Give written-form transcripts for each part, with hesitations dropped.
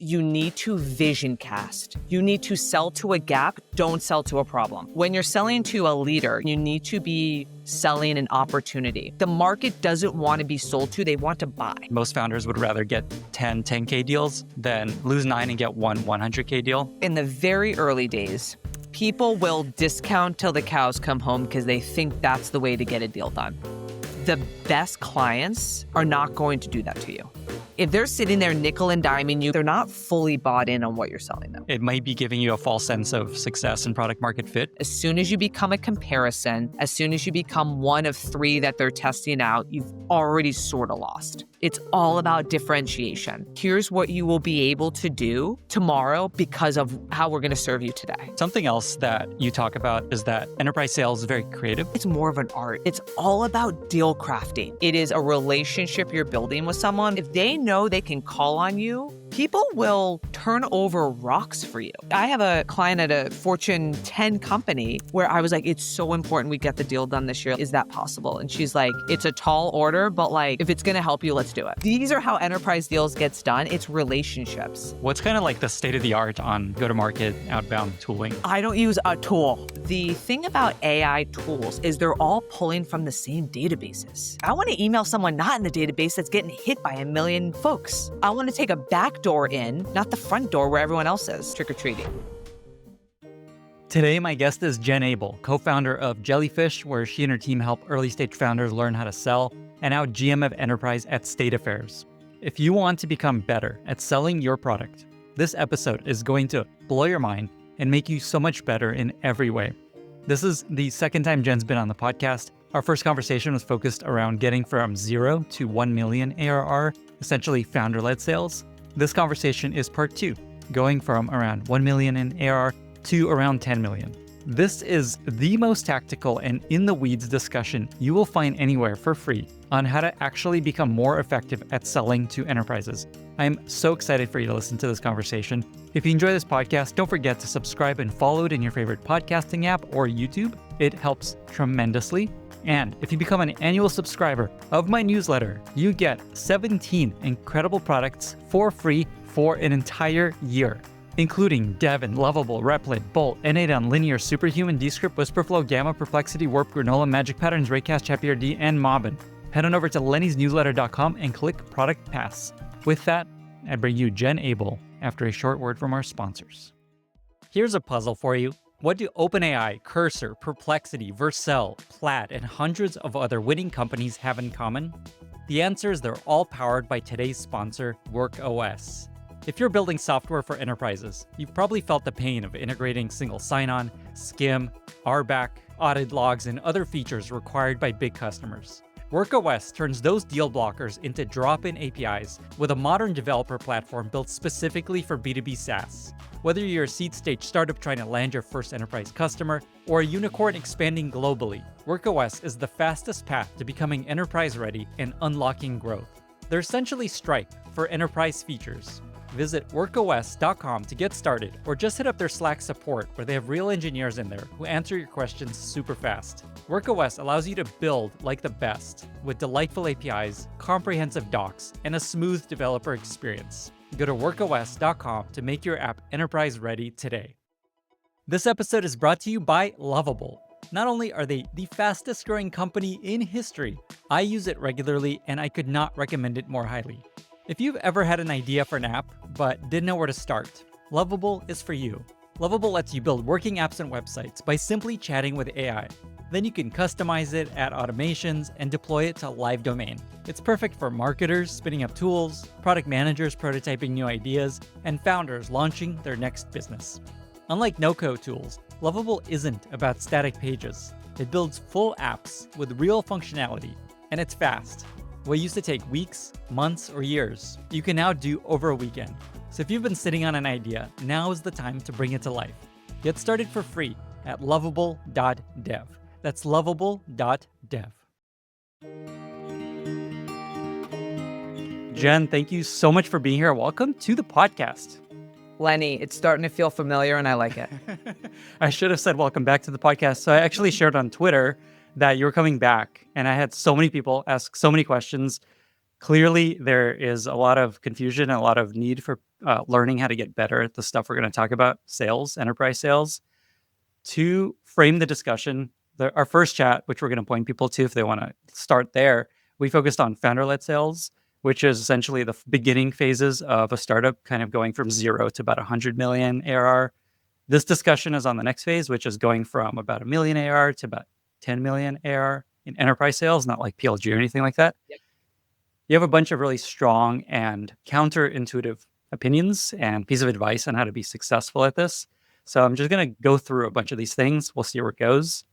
You need to vision cast. You need to sell to a gap, don't sell to a problem. When you're selling to a leader, you need to be selling an opportunity. The market doesn't want to be sold to, they want to buy. Most founders would rather get 10K deals than lose 9 and get one 100K deal. In the very early days, people will discount till the cows come home because they think that's the way to get a deal done. The best clients are not going to do that to you. If they're sitting there nickel and diming you, they're not fully bought in on what you're selling them. It might be giving you a false sense of success and product market fit. As soon as you become a comparison, as soon as you become one of 3 that they're testing out, you've already sort of lost. It's all about differentiation. Here's what you will be able to do tomorrow because of how we're going to serve you today. Something else that you talk about is that enterprise sales is very creative. It's more of an art. It's all about deal crafting. It is a relationship you're building with someone. If they know they can call on you, people will turn over rocks for you. I have a client at a Fortune 10 company where I was like, it's so important we get the deal done this year. Is that possible? And she's like, it's a tall order, but like, if it's going to help you, let's do it. These are how enterprise deals gets done. It's relationships. What's kind of like the state of the art on go-to-market outbound tooling? I don't use a tool. The thing about AI tools is they're all pulling from the same databases. I want to email someone not in the database that's getting hit by a million folks. I want to take a back door in, not the front door where everyone else is trick-or-treating. Today, my guest is Jen Abel, co-founder of Jellyfish, where she and her team help early-stage founders learn how to sell, and now GM of Enterprise at State Affairs. If you want to become better at selling your product, this episode is going to blow your mind and make you so much better in every way. This is the second time Jen's been on the podcast. Our first conversation was focused around getting from 0 to 1 million ARR, essentially founder-led sales. This conversation is part 2, going from around 1 million in ARR to around 10 million. This is the most tactical and in-the-weeds discussion you will find anywhere for free on how to actually become more effective at selling to enterprises. I'm so excited for you to listen to this conversation. If you enjoy this podcast, don't forget to subscribe and follow it in your favorite podcasting app or YouTube. It helps tremendously. And if you become an annual subscriber of my newsletter, you get 17 incredible products for free for an entire year, including Devin, Lovable, Replit, Bolt, N8 Linear, Superhuman, Descript, Whisperflow, Gamma, Perplexity, Warp, Granola, Magic Patterns, Raycast, ChatPRD, and Mobbin. Head on over to lennysnewsletter.com and click Product Pass. With that, I bring you Jen Abel after a short word from our sponsors. Here's a puzzle for you. What do OpenAI, Cursor, Perplexity, Vercel, Plaid, and hundreds of other winning companies have in common? The answer is they're all powered by today's sponsor, WorkOS. If you're building software for enterprises, you've probably felt the pain of integrating single sign-on, SCIM, RBAC, audit logs, and other features required by big customers. WorkOS turns those deal blockers into drop-in APIs with a modern developer platform built specifically for B2B SaaS. Whether you're a seed-stage startup trying to land your first enterprise customer or a unicorn expanding globally, WorkOS is the fastest path to becoming enterprise-ready and unlocking growth. They're essentially Stripe for enterprise features. Visit workos.com to get started, or just hit up their Slack support where they have real engineers in there who answer your questions super fast. WorkOS allows you to build like the best with delightful APIs, comprehensive docs, and a smooth developer experience. Go to workos.com to make your app enterprise ready today. This episode is brought to you by Lovable. Not only are they the fastest growing company in history, I use it regularly and I could not recommend it more highly. If you've ever had an idea for an app, but didn't know where to start, Lovable is for you. Lovable lets you build working apps and websites by simply chatting with AI. Then you can customize it, add automations, and deploy it to a live domain. It's perfect for marketers spinning up tools, product managers prototyping new ideas, and founders launching their next business. Unlike no-code tools, Lovable isn't about static pages. It builds full apps with real functionality, and it's fast. What used to take weeks, months, or years, you can now do over a weekend. So if you've been sitting on an idea, now is the time to bring it to life. Get started for free at lovable.dev. That's lovable.dev. Jen, thank you so much for being here. Welcome to the podcast. Lenny, it's starting to feel familiar and I like it. I should have said welcome back to the podcast. So I actually shared on Twitter that you're coming back, and I had so many people ask so many questions. Clearly, there is a lot of confusion and a lot of need for learning how to get better at the stuff we're going to talk about, sales, enterprise sales. To frame the discussion, our first chat, which we're going to point people to if they want to start there, we focused on founder-led sales, which is essentially the beginning phases of a startup, kind of going from 0 to about 100 million ARR. This discussion is on the next phase, which is going from about 1 million ARR to about 10 million ARR in enterprise sales, not like PLG or anything like that. Yep. You have a bunch of really strong and counterintuitive opinions and piece of advice on how to be successful at this. So I'm just going to go through a bunch of these things. We'll see where it goes.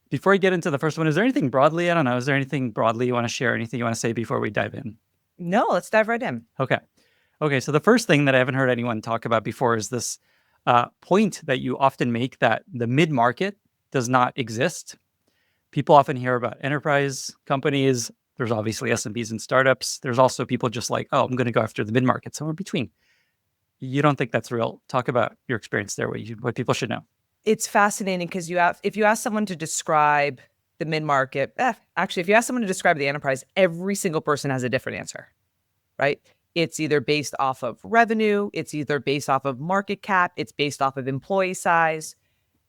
Before I get into the first one, is there anything broadly? I don't know. Is there anything broadly you want to share? Anything you want to say before we dive in? No, let's dive right in. Okay. So the first thing that I haven't heard anyone talk about before is this point that you often make that the mid-market does not exist. People often hear about enterprise companies. There's obviously SMBs and startups. There's also people just like, oh, I'm going to go after the mid-market, somewhere in between. You don't think that's real? Talk about your experience there, what people should know. It's fascinating because if you ask someone to describe the mid-market, actually, if you ask someone to describe the enterprise, every single person has a different answer, right? It's either based off of revenue, it's either based off of market cap, it's based off of employee size.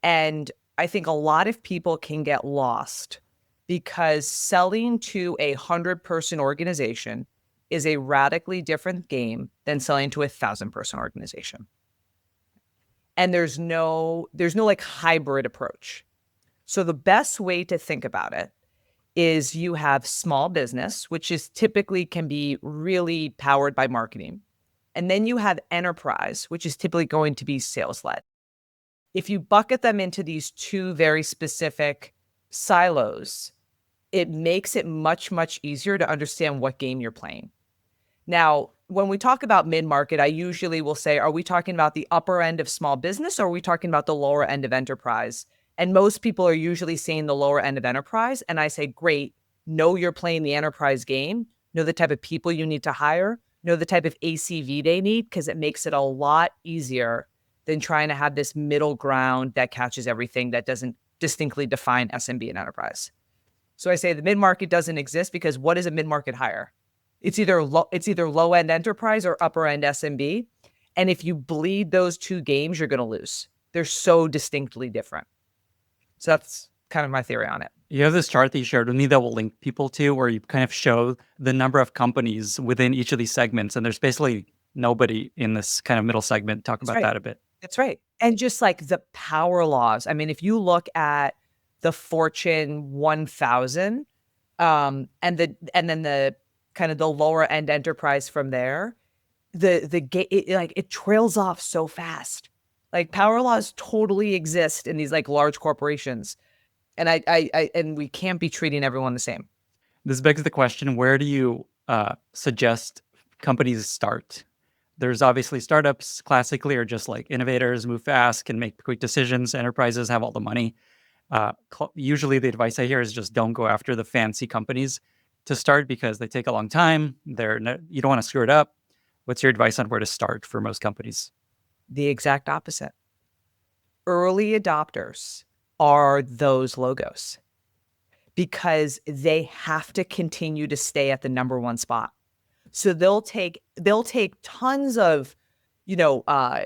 And I think a lot of people can get lost because selling to a 100-person organization is a radically different game than selling to a 1,000-person organization. And there's no like hybrid approach. So the best way to think about it is you have small business, which is typically can be really powered by marketing. And then you have enterprise, which is typically going to be sales led. If you bucket them into these two very specific silos, it makes it much, much easier to understand what game you're playing. Now, when we talk about mid-market, I usually will say, are we talking about the upper end of small business or are we talking about the lower end of enterprise? And most people are usually saying the lower end of enterprise. And I say, great, know you're playing the enterprise game, know the type of people you need to hire, know the type of ACV they need, because it makes it a lot easier than trying to have this middle ground that catches everything that doesn't distinctly define SMB and enterprise. So I say the mid-market doesn't exist because what is a mid-market hire? It's either low-end enterprise or upper-end SMB. And if you bleed those two games, you're going to lose. They're so distinctly different. So that's kind of my theory on it. You have this chart that you shared with me that will link people to where you kind of show the number of companies within each of these segments. And there's basically nobody in this kind of middle segment. Talk about that a bit. That's right. And just like the power laws. I mean, if you look at the Fortune 1000 and then the kind of the lower end enterprise from there, it trails off so fast. Like power laws totally exist in these like large corporations. And and we can't be treating everyone the same. This begs the question, where do you suggest companies start? There's obviously startups classically are just like innovators, move fast, can make quick decisions. Enterprises have all the money. Usually the advice I hear is just don't go after the fancy companies to start because they take a long time. You don't want to screw it up. What's your advice on where to start for most companies? The exact opposite. Early adopters are those logos because they have to continue to stay at the number one spot. So they'll take tons of,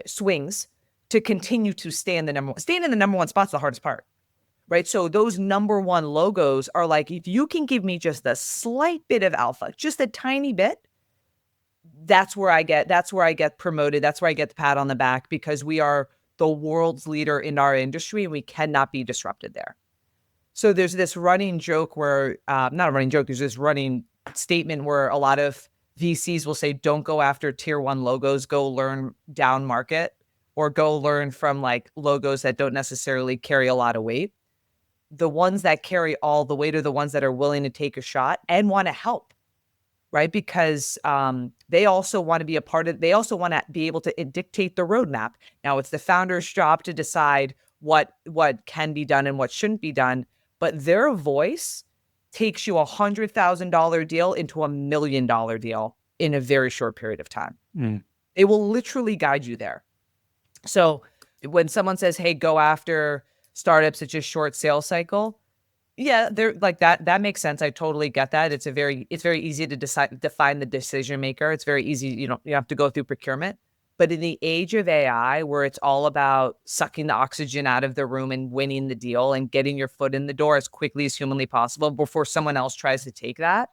swings to continue to stay in the number one. Staying in the number one spot's the hardest part, right? So those number one logos are like, if you can give me just a slight bit of alpha, just a tiny bit, that's where I get promoted. That's where I get the pat on the back because we are the world's leader in our industry and we cannot be disrupted there. So there's this running joke where, not a running joke, there's this running statement where a lot of VCs will say, don't go after tier one logos, go learn down market or go learn from like logos that don't necessarily carry a lot of weight. The ones that carry all the weight are the ones that are willing to take a shot and want to help, right? Because they also want to be a part of, they also want to be able to dictate the roadmap. Now it's the founder's job to decide what can be done and what shouldn't be done, but their voice takes you $100,000 deal into $1 million deal in a very short period of time. It will literally guide you there. So when someone says, hey, go after startups, it's just short sales cycle. Yeah, they're like that. That makes sense. I totally get that. It's very easy to define the decision maker. It's very easy. You have to go through procurement. But in the age of AI, where it's all about sucking the oxygen out of the room and winning the deal and getting your foot in the door as quickly as humanly possible before someone else tries to take that,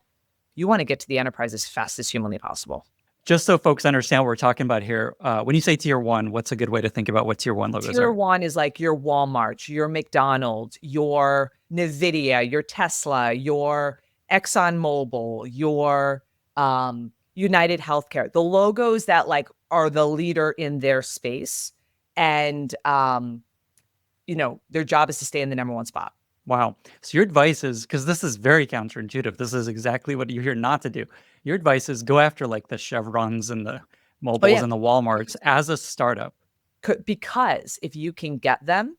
you want to get to the enterprise as fast as humanly possible. Just so folks understand what we're talking about here, when you say tier one, what's a good way to think about what tier one logos Tier are? one is like your Walmart, your McDonald's, your NVIDIA, your Tesla, your ExxonMobil, your United Healthcare, the logos that like are the leader in their space. And, their job is to stay in the number one spot. Wow. So your advice is, because this is very counterintuitive, this is exactly what you're here not to do. Your advice is go after like the Chevrons and the Oh, Mobiles yeah. and the Walmarts as a startup. Because if you can get them,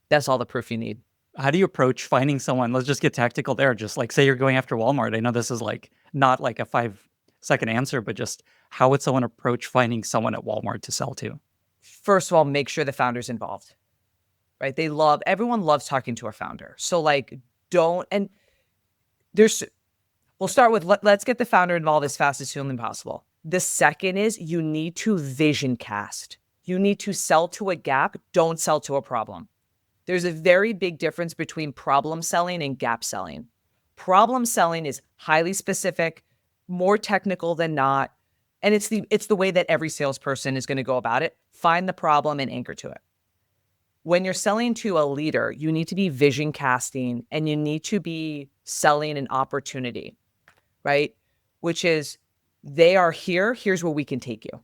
that's all the proof you need. How do you approach finding someone? Let's just get tactical there. Just like say you're going after Walmart. I know this is like not like a 5-second answer, but just how would someone approach finding someone at Walmart to sell to? First of all, make sure the founder's involved, right? Everyone loves talking to a founder. So like, we'll start with, let's get the founder involved as fast as humanly possible. The second is you need to vision cast. You need to sell to a gap. Don't sell to a problem. There's a very big difference between problem selling and gap selling. Problem selling is highly specific, more technical than not. And it's the way that every salesperson is going to go about it. Find the problem and anchor to it. When you're selling to a leader, you need to be vision casting and you need to be selling an opportunity, right? Which is, they are here. Here's where we can take you.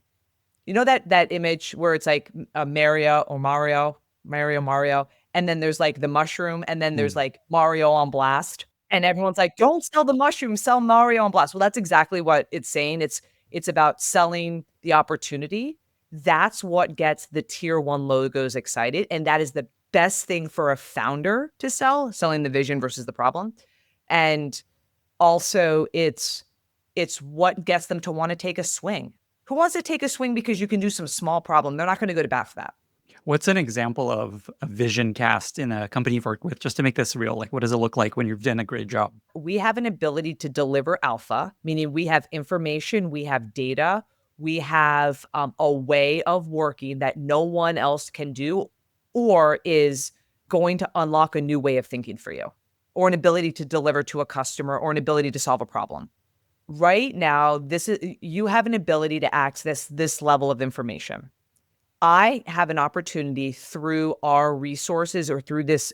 You know that image where it's like Mario, and then there's like the mushroom, and then there's like Mario on blast, and everyone's like, "Don't sell the mushroom, sell Mario on blast." Well, that's exactly what it's saying. It's about selling the opportunity. That's what gets the tier one logos excited, and that is the best thing for a founder to sell, selling the vision versus the problem. And also, it's what gets them to want to take a swing. Who wants to take a swing because you can do some small problem? They're not going to go to bat for that. What's an example of a vision cast in a company you've worked with, just to make this real? Like, what does it look like when you've done a great job? We have an ability to deliver alpha, meaning we have information, we have data, we have a way of working that no one else can do or is going to unlock a new way of thinking for you, or an ability to deliver to a customer, or an ability to solve a problem. Right now, you have an ability to access this level of information. I have an opportunity through our resources or through this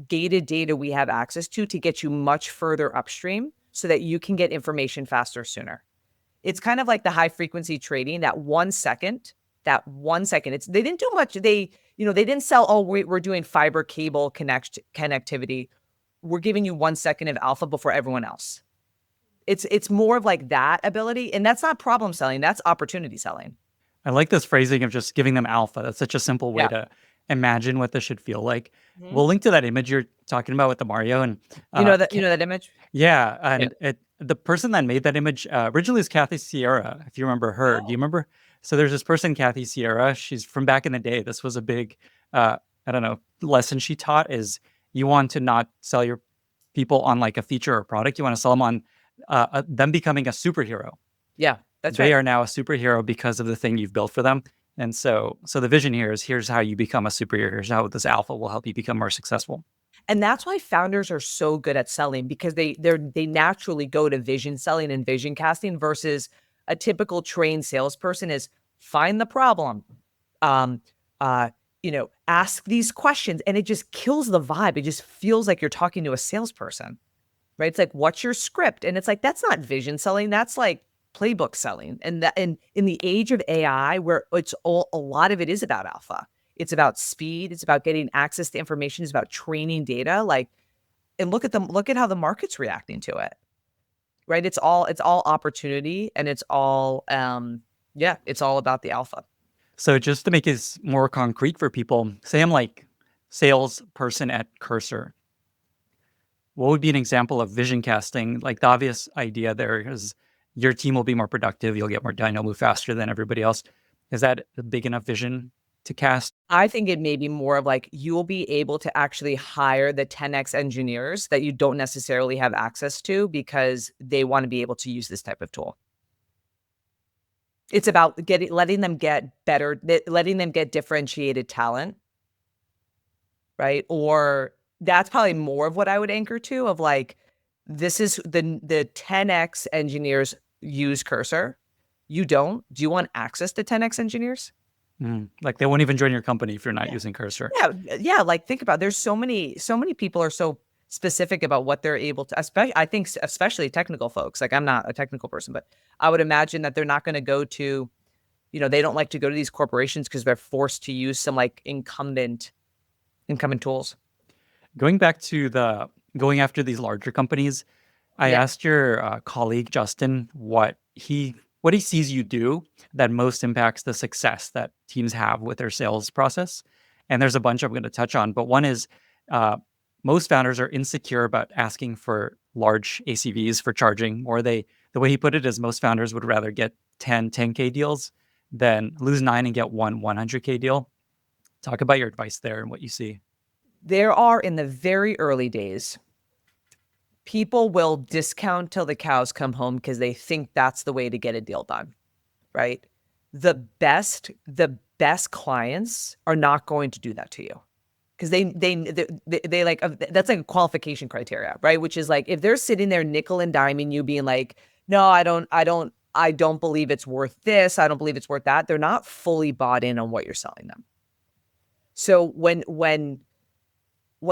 gated data we have access to get you much further upstream so that you can get information faster, sooner. It's kind of like the high frequency trading, that 1 second, they didn't do much. They didn't sell, oh, we're doing fiber cable connectivity. We're giving you 1 second of alpha before everyone else. It's more of like that ability. And that's not problem selling. That's opportunity selling. I like this phrasing of just giving them alpha. That's such a simple way to imagine what this should feel like. Mm-hmm. We'll link to that image you're talking about with the Mario. And you know that image? Yeah. And the person that made that image originally is Kathy Sierra, if you remember her. Do you remember? So there's this person, Kathy Sierra. She's from back in the day. This was a big, lesson she taught is you want to not sell your people on like a feature or product. You want to sell them on them becoming a superhero. Yeah. They are now a superhero because of the thing you've built for them. And so the vision here is here's how you become a superhero. Here's how this alpha will help you become more successful. And that's why founders are so good at selling, because they naturally go to vision selling and vision casting versus a typical trained salesperson is find the problem, ask these questions, and it just kills the vibe. It just feels like you're talking to a salesperson, right? It's like, what's your script? And it's like, that's not vision selling. That's like playbook selling. And in the age of AI, where a lot of it is about alpha, it's about speed, it's about getting access to information, it's about training data. And look at how the market's reacting to it, right? It's all opportunity, and it's all it's all about the alpha. So just to make this more concrete for people, say I'm like salesperson at Cursor. What would be an example of vision casting? Like the obvious idea there is your team will be more productive. You'll get more done. You'll move faster than everybody else. Is that a big enough vision to cast? I think it may be more of like, you'll be able to actually hire the 10x engineers that you don't necessarily have access to because they want to be able to use this type of tool. It's about letting them get better, letting them get differentiated talent, right? Or that's probably more of what I would anchor to, of like, this is the 10x engineers use Cursor. You don't. Do you want access to 10x engineers? Like they won't even join your company if you're not using Cursor. Yeah. Like, think about, there's so many people are so specific about what they're able to, especially, I think, especially technical folks. Like, I'm not a technical person, but I would imagine that they're not going to go to, they don't like to go to these corporations because they're forced to use some like incumbent tools. Going back to going after these larger companies, I Yeah. asked your colleague Justin what he sees you do that most impacts the success that teams have with their sales process. And there's a bunch I'm going to touch on, but one is uh, most founders are insecure about asking for large ACVs for charging, or the way he put it is most founders would rather get 10K deals than lose 9 and get one 100K deal. Talk about your advice there and what you see. There are, in the very early days, people will discount till the cows come home because they think that's the way to get a deal done, right? The best clients are not going to do that to you, because they like, that's like a qualification criteria, right? Which is like, if they're sitting there nickel and diming you, being like, no, I don't believe it's worth this, I don't believe it's worth that, they're not fully bought in on what you're selling them. So when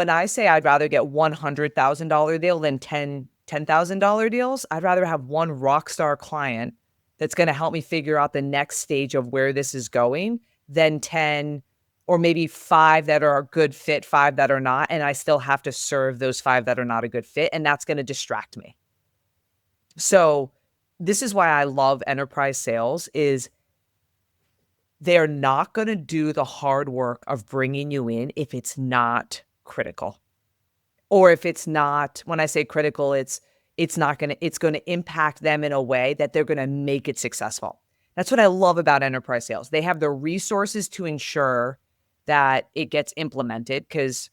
I say I'd rather get $100,000 deal than $10,000 deals, I'd rather have one rock star client that's going to help me figure out the next stage of where this is going than 10 or maybe 5 that are a good fit, 5 that are not, and I still have to serve those 5 that are not a good fit, and that's going to distract me. So this is why I love enterprise sales, is they're not going to do the hard work of bringing you in if it's not critical. Or if it's not, when I say critical, it's going to impact them in a way that they're going to make it successful. That's what I love about enterprise sales. They have the resources to ensure that it gets implemented, because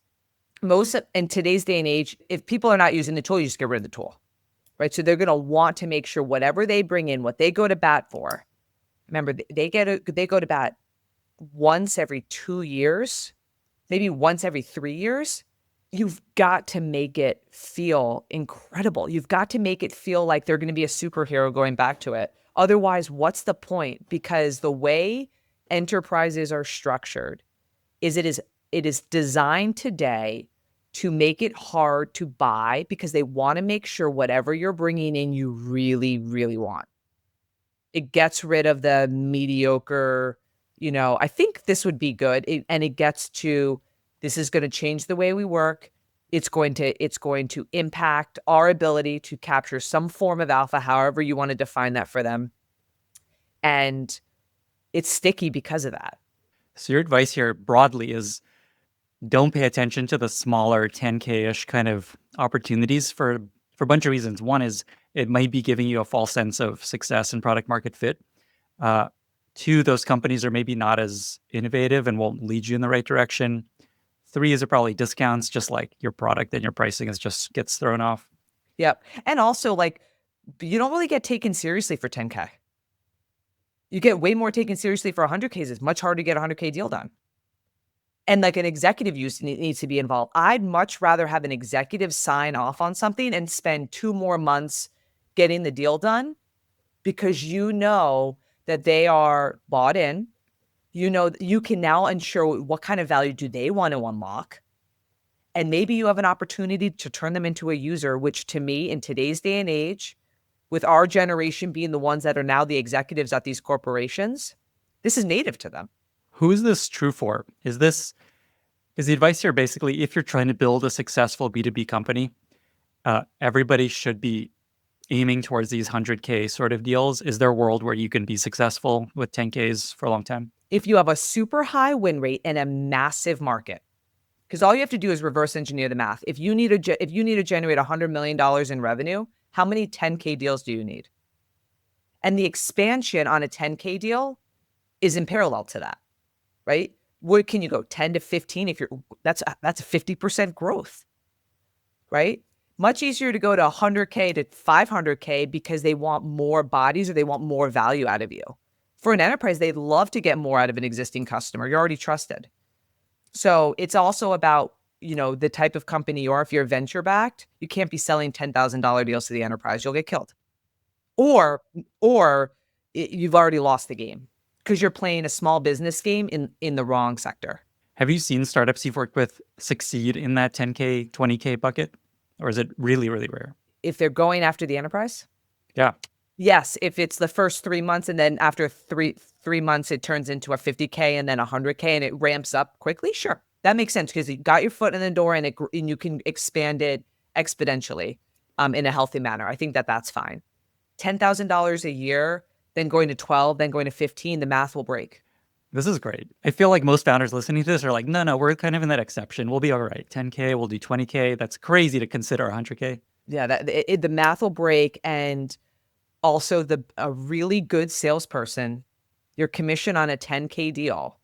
in today's day and age, if people are not using the tool, you just get rid of the tool, right? So they're going to want to make sure whatever they bring in, what they go to bat for, remember, they go to bat once every 2 years, maybe once every 3 years. You've got to make it feel incredible. You've got to make it feel like they're going to be a superhero going back to it. Otherwise, what's the point? Because the way enterprises are structured is it is designed today to make it hard to buy, because they want to make sure whatever you're bringing in, you really, really want. It gets rid of the mediocre, I think this would be good. And it gets to, this is going to change the way we work. It's going to impact our ability to capture some form of alpha, however you want to define that for them. And it's sticky because of that. So your advice here broadly is don't pay attention to the smaller 10K-ish kind of opportunities for a bunch of reasons. One is it might be giving you a false sense of success and product market fit. Two, those companies are maybe not as innovative and won't lead you in the right direction. 3 is it probably discounts, just like your product and your pricing just gets thrown off. Yep. And also, like, you don't really get taken seriously for 10K. You get way more taken seriously for 100Ks. It's much harder to get a 100K deal done. And like, an executive needs to be involved. I'd much rather have an executive sign off on something and spend 2 more months getting the deal done, because that they are bought in. You can now ensure what kind of value do they want to unlock. And maybe you have an opportunity to turn them into a user, which to me, in today's day and age, with our generation being the ones that are now the executives at these corporations, this is native to them. Who is this true for? Is the advice here basically, if you're trying to build a successful B2B company, everybody should be aiming towards these 100K sort of deals? Is there a world where you can be successful with 10Ks for a long time? If you have a super high win rate and a massive market, because all you have to do is reverse engineer the math. If you need to generate $100 million in revenue, how many 10K deals do you need? And the expansion on a 10K deal is in parallel to that, right? Where can you go? 10 to 15? That's a 50% growth, right? Much easier to go to 100K to 500K because they want more bodies or they want more value out of you. For an enterprise, they'd love to get more out of an existing customer. You're already trusted. So it's also about, the type of company you are. If you're venture backed, you can't be selling $10,000 deals to the enterprise. You'll get killed. Or you've already lost the game because you're playing a small business game in the wrong sector. Have you seen startups you've worked with succeed in that 10K, 20K bucket? Or is it really, really rare? If they're going after the enterprise, Yeah. yes. If it's the first 3 months and then after three months it turns into a 50K and then 100K and it ramps up quickly, sure, that makes sense because you got your foot in the door and you can expand it exponentially, in a healthy manner. I think that's fine. $10,000 a year, then going to 12, then going to 15, the math will break. This is great. I feel like most founders listening to this are like, no, we're kind of in that exception. We'll be all right. 10K, we'll do 20K. That's crazy to consider 100K. Yeah, the math will break. And also a really good salesperson, your commission on a 10K deal,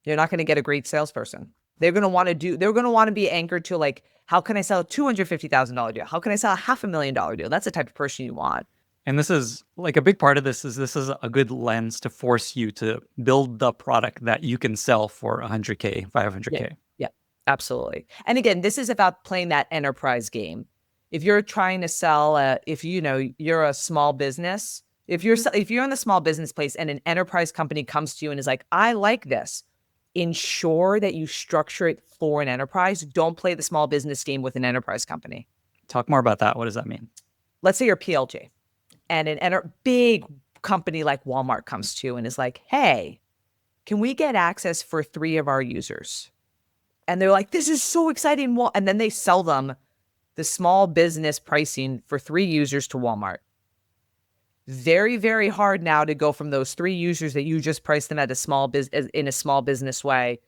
you're not going to get a great salesperson. They're going to want to be anchored to like, how can I sell a $250,000 deal? How can I sell a $500,000 deal? That's the type of person you want. And this is like a big part of this is a good lens to force you to build the product that you can sell for 100K, 500K. Yeah, absolutely. And again, this is about playing that enterprise game. If you're trying to sell, if you're a small business, if you're in the small business place and an enterprise company comes to you and is like, I like this, ensure that you structure it for an enterprise. Don't play the small business game with an enterprise company. Talk more about that. What does that mean? Let's say you're PLG and big company like Walmart comes to you and is like, hey, can we get access for 3 of our users? And they're like, this is so exciting. And then they sell them the small business pricing for 3 users to Walmart. Very, very hard now to go from those 3 users that you just priced them at in a small business way,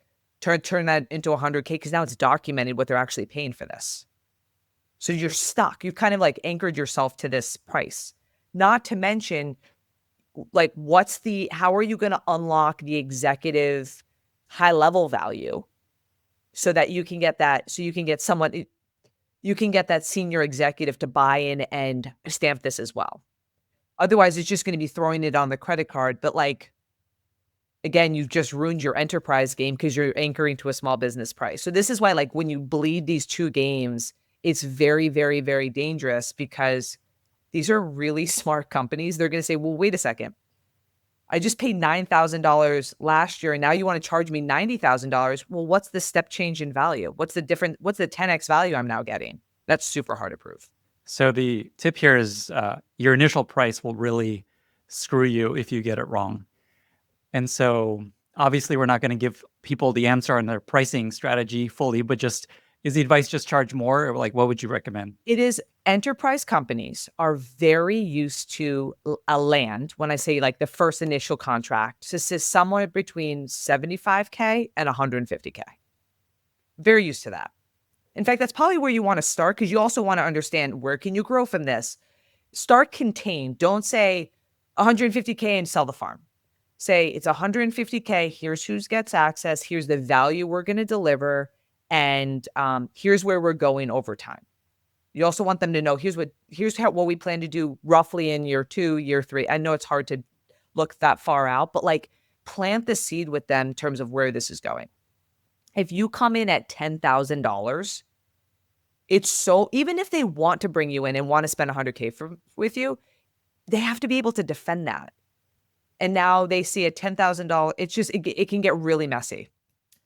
turn that into 100K because now it's documented what they're actually paying for this. So you're stuck. You've kind of like anchored yourself to this price. Not to mention, like, how are you going to unlock the executive high level value so that you can get that, you can get that senior executive to buy in and stamp this as well. Otherwise, it's just going to be throwing it on the credit card. But like, again, you've just ruined your enterprise game because you're anchoring to a small business price. So this is why, like, when you bleed these 2 games, it's very, very, very dangerous because these are really smart companies. They're going to say, well, wait a second. I just paid $9,000 last year and now you want to charge me $90,000. Well, what's the step change in value? What's the 10x value I'm now getting? That's super hard to prove. So the tip here is your initial price will really screw you if you get it wrong. And so obviously we're not going to give people the answer on their pricing strategy fully, but is the advice just charge more? Or like, what would you recommend? It is. Enterprise companies are very used to a land. When I say like the first initial contract, this is somewhere between 75K and 150K. Very used to that. In fact, that's probably where you want to start because you also want to understand where can you grow from this. Start contained. Don't say 150K and sell the farm. Say it's 150K. Here's who gets access. Here's the value we're going to deliver. And here's where we're going over time. You also want them to know here's what we plan to do roughly in year 2, year 3. I know it's hard to look that far out, but like plant the seed with them in terms of where this is going. If you come in at $10,000, even if they want to bring you in and want to spend 100K with you, they have to be able to defend that. And now they see a $10,000, it can get really messy,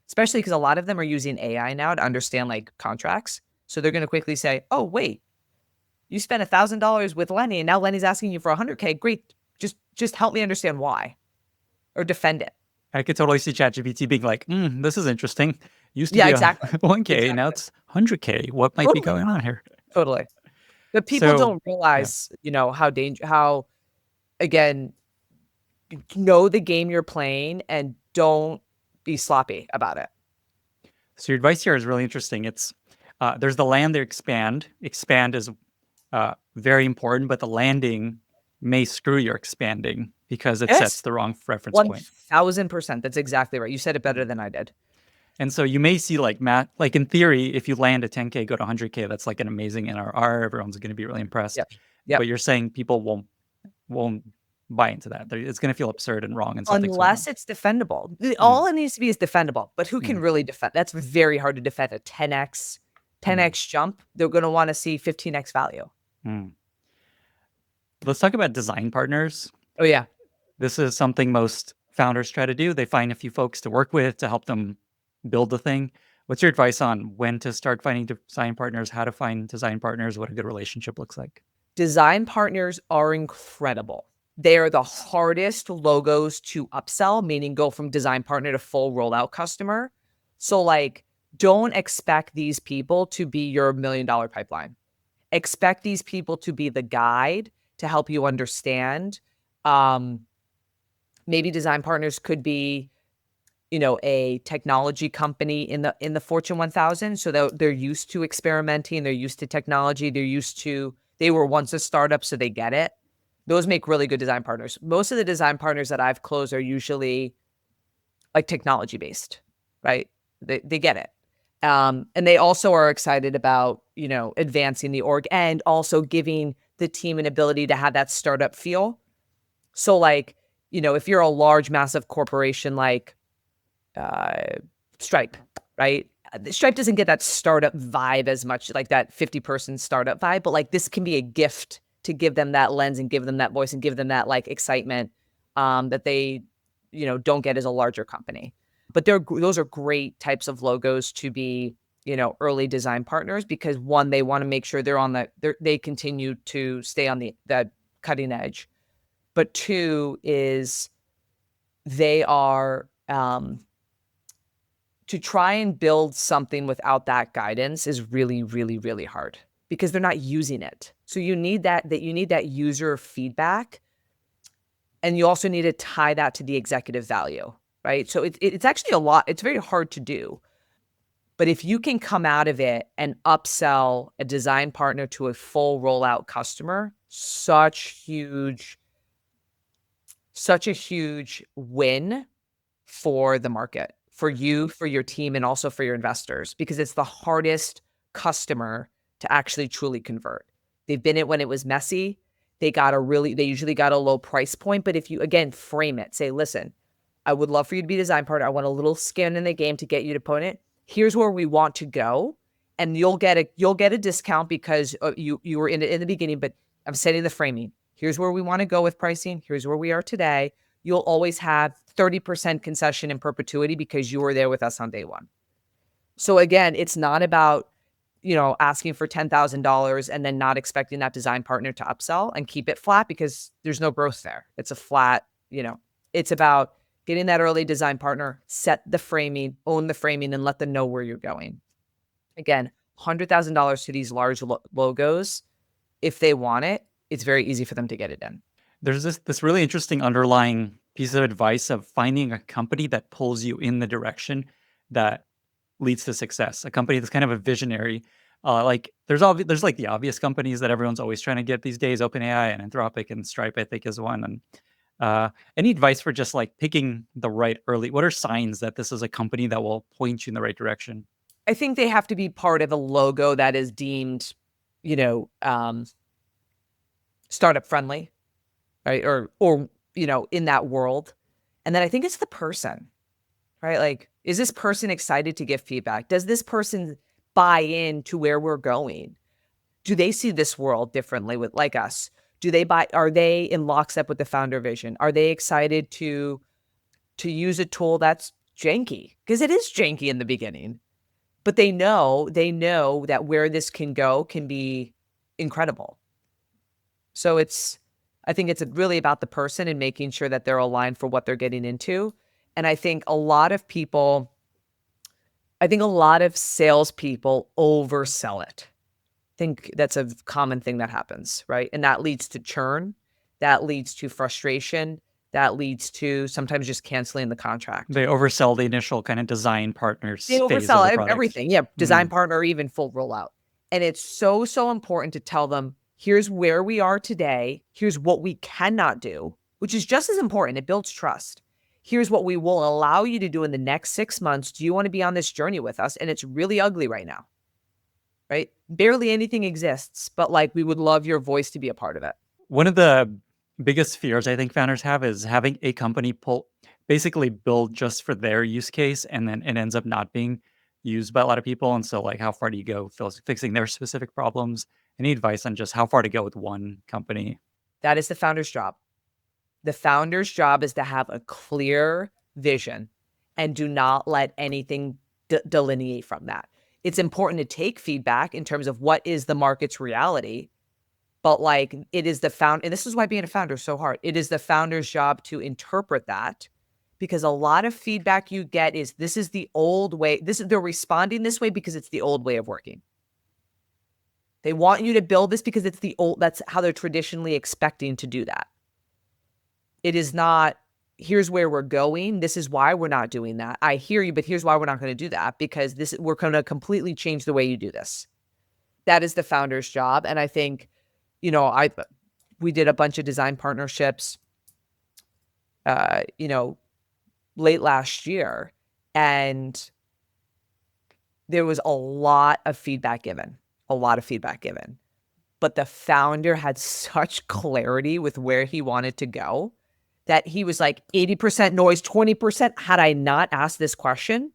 especially because a lot of them are using AI now to understand like contracts. So they're going to quickly say, oh, wait, you spent $1,000 with Lenny and now Lenny's asking you for 100K. Great. Just help me understand why or defend it. I could totally see ChatGPT being like, this is interesting. Used to be exactly. 1K, exactly. Now it's 100K. What might be going on here? Totally. But people don't realize, how, again, know the game you're playing and don't be sloppy about it. So your advice here is really interesting. It's there's the land to expand. Expand is very important, but the landing may screw your expanding because it sets the wrong reference point. 1,000%. That's exactly right. You said it better than I did. And so you may see like in theory, if you land a 10K, go to 100K, that's like an amazing NRR. Everyone's going to be really impressed. Yep. But you're saying people won't buy into that. It's going to feel absurd and wrong and something's going Unless on. it's defendable. Mm, All it needs to be is defendable, but who can mm, really defend? That's very hard to defend a 10x mm, jump. They're going to want to see 15x value. mm. Let's talk about design partners. Oh yeah. This is something most founders try to do. They find a few folks to work with to help them build the thing. What's your advice on when to start finding design partners, how to find design partners, what a good relationship looks like? Design partners are incredible. They are the hardest logos to upsell, meaning go from design partner to full rollout customer. So like, don't expect these people to be your $1 million pipeline. Expect these people to be the guide to help you understand. Maybe design partners could be, a technology company in the Fortune 1000. So they're used to experimenting. They're used to technology. They were once a startup, so they get it. Those make really good design partners. Most of the design partners that I've closed are usually like technology based, right? They get it. And they also are excited about, advancing the org and also giving the team an ability to have that startup feel. So like, if you're a large, massive corporation like Stripe, right? Stripe doesn't get that startup vibe as much, like that 50-person startup vibe, but like this can be a gift to give them that lens and give them that voice and give them that like excitement that they, don't get as a larger company. But those are great types of logos to be, early design partners because one, they want to make sure they continue to stay on the cutting edge. But two is they are, to try and build something without that guidance is really, really, really hard because they're not using it. So you need that user feedback, and you also need to tie that to the executive value, right? So it's actually a lot. It's very hard to do. But if you can come out of it and upsell a design partner to a full rollout customer, such a huge win for the market, for you, for your team, and also for your investors, because it's the hardest customer to actually truly convert. They've been it when it was messy. They usually got a low price point. But if you, again, frame it, say, listen, I would love for you to be a design partner. I want a little skin in the game to get you to put it. Here's where we want to go. And you'll get a discount because you were in it in the beginning, but I'm setting the framing. Here's where we want to go with pricing. Here's where we are today. You'll always have 30% concession in perpetuity because you were there with us on day one. So again, it's not about, asking for $10,000 and then not expecting that design partner to upsell and keep it flat because there's no growth there. It's a flat, it's about getting that early design partner, set the framing, own the framing, and let them know where you're going. Again, $100,000 to these large logos, if they want it, it's very easy for them to get it in. There's this really interesting underlying piece of advice of finding a company that pulls you in the direction that leads to success. A company that's kind of a visionary. Like there's like the obvious companies that everyone's always trying to get these days. OpenAI and Anthropic and Stripe, I think, is one. And any advice for just like picking the right early? What are signs that this is a company that will point you in the right direction? I think they have to be part of a logo that is deemed, startup friendly, right? Or in that world. And then I think it's the person, right? Like, is this person excited to give feedback? Does this person buy into where we're going? Do they see this world differently like us? Are they in lockstep with the founder vision? Are they excited to use a tool that's janky? Because it is janky in the beginning. But they know that where this can go can be incredible. So I think it's really about the person and making sure that they're aligned for what they're getting into. And I think a lot of salespeople oversell it. I think that's a common thing that happens, right? And that leads to churn, that leads to frustration, that leads to sometimes just canceling the contract. They oversell the initial kind of design partners They phase of oversell the product. everything. Yeah, design partner, or even full rollout. And it's so, so important to tell them, here's where we are today. Here's what we cannot do, which is just as important. It builds trust. Here's what we will allow you to do in the next 6 months. Do you want to be on this journey with us? And it's really ugly right now, right? Barely anything exists, but like we would love your voice to be a part of it. One of the biggest fears I think founders have is having a company basically build just for their use case, and then it ends up not being used by a lot of people. And so, like, how far do you go fixing their specific problems? Any advice on just how far to go with one company? That is the founder's job. The founder's job is to have a clear vision and do not let anything delineate from that. It's important to take feedback in terms of what is the market's reality, but like it is and this is why being a founder is so hard. It is the founder's job to interpret that, because a lot of feedback you get is this is the old way. They're responding this way because it's the old way of working. They want you to build this because that's how they're traditionally expecting to do that. It is not, here's where we're going. This is why we're not doing that. I hear you, but here's why we're not going to do that, because we're going to completely change the way you do this. That is the founder's job. And I think, we did a bunch of design partnerships, late last year, and there was a lot of feedback given, but the founder had such clarity with where he wanted to go that he was like 80% noise, 20%. Had I not asked this question,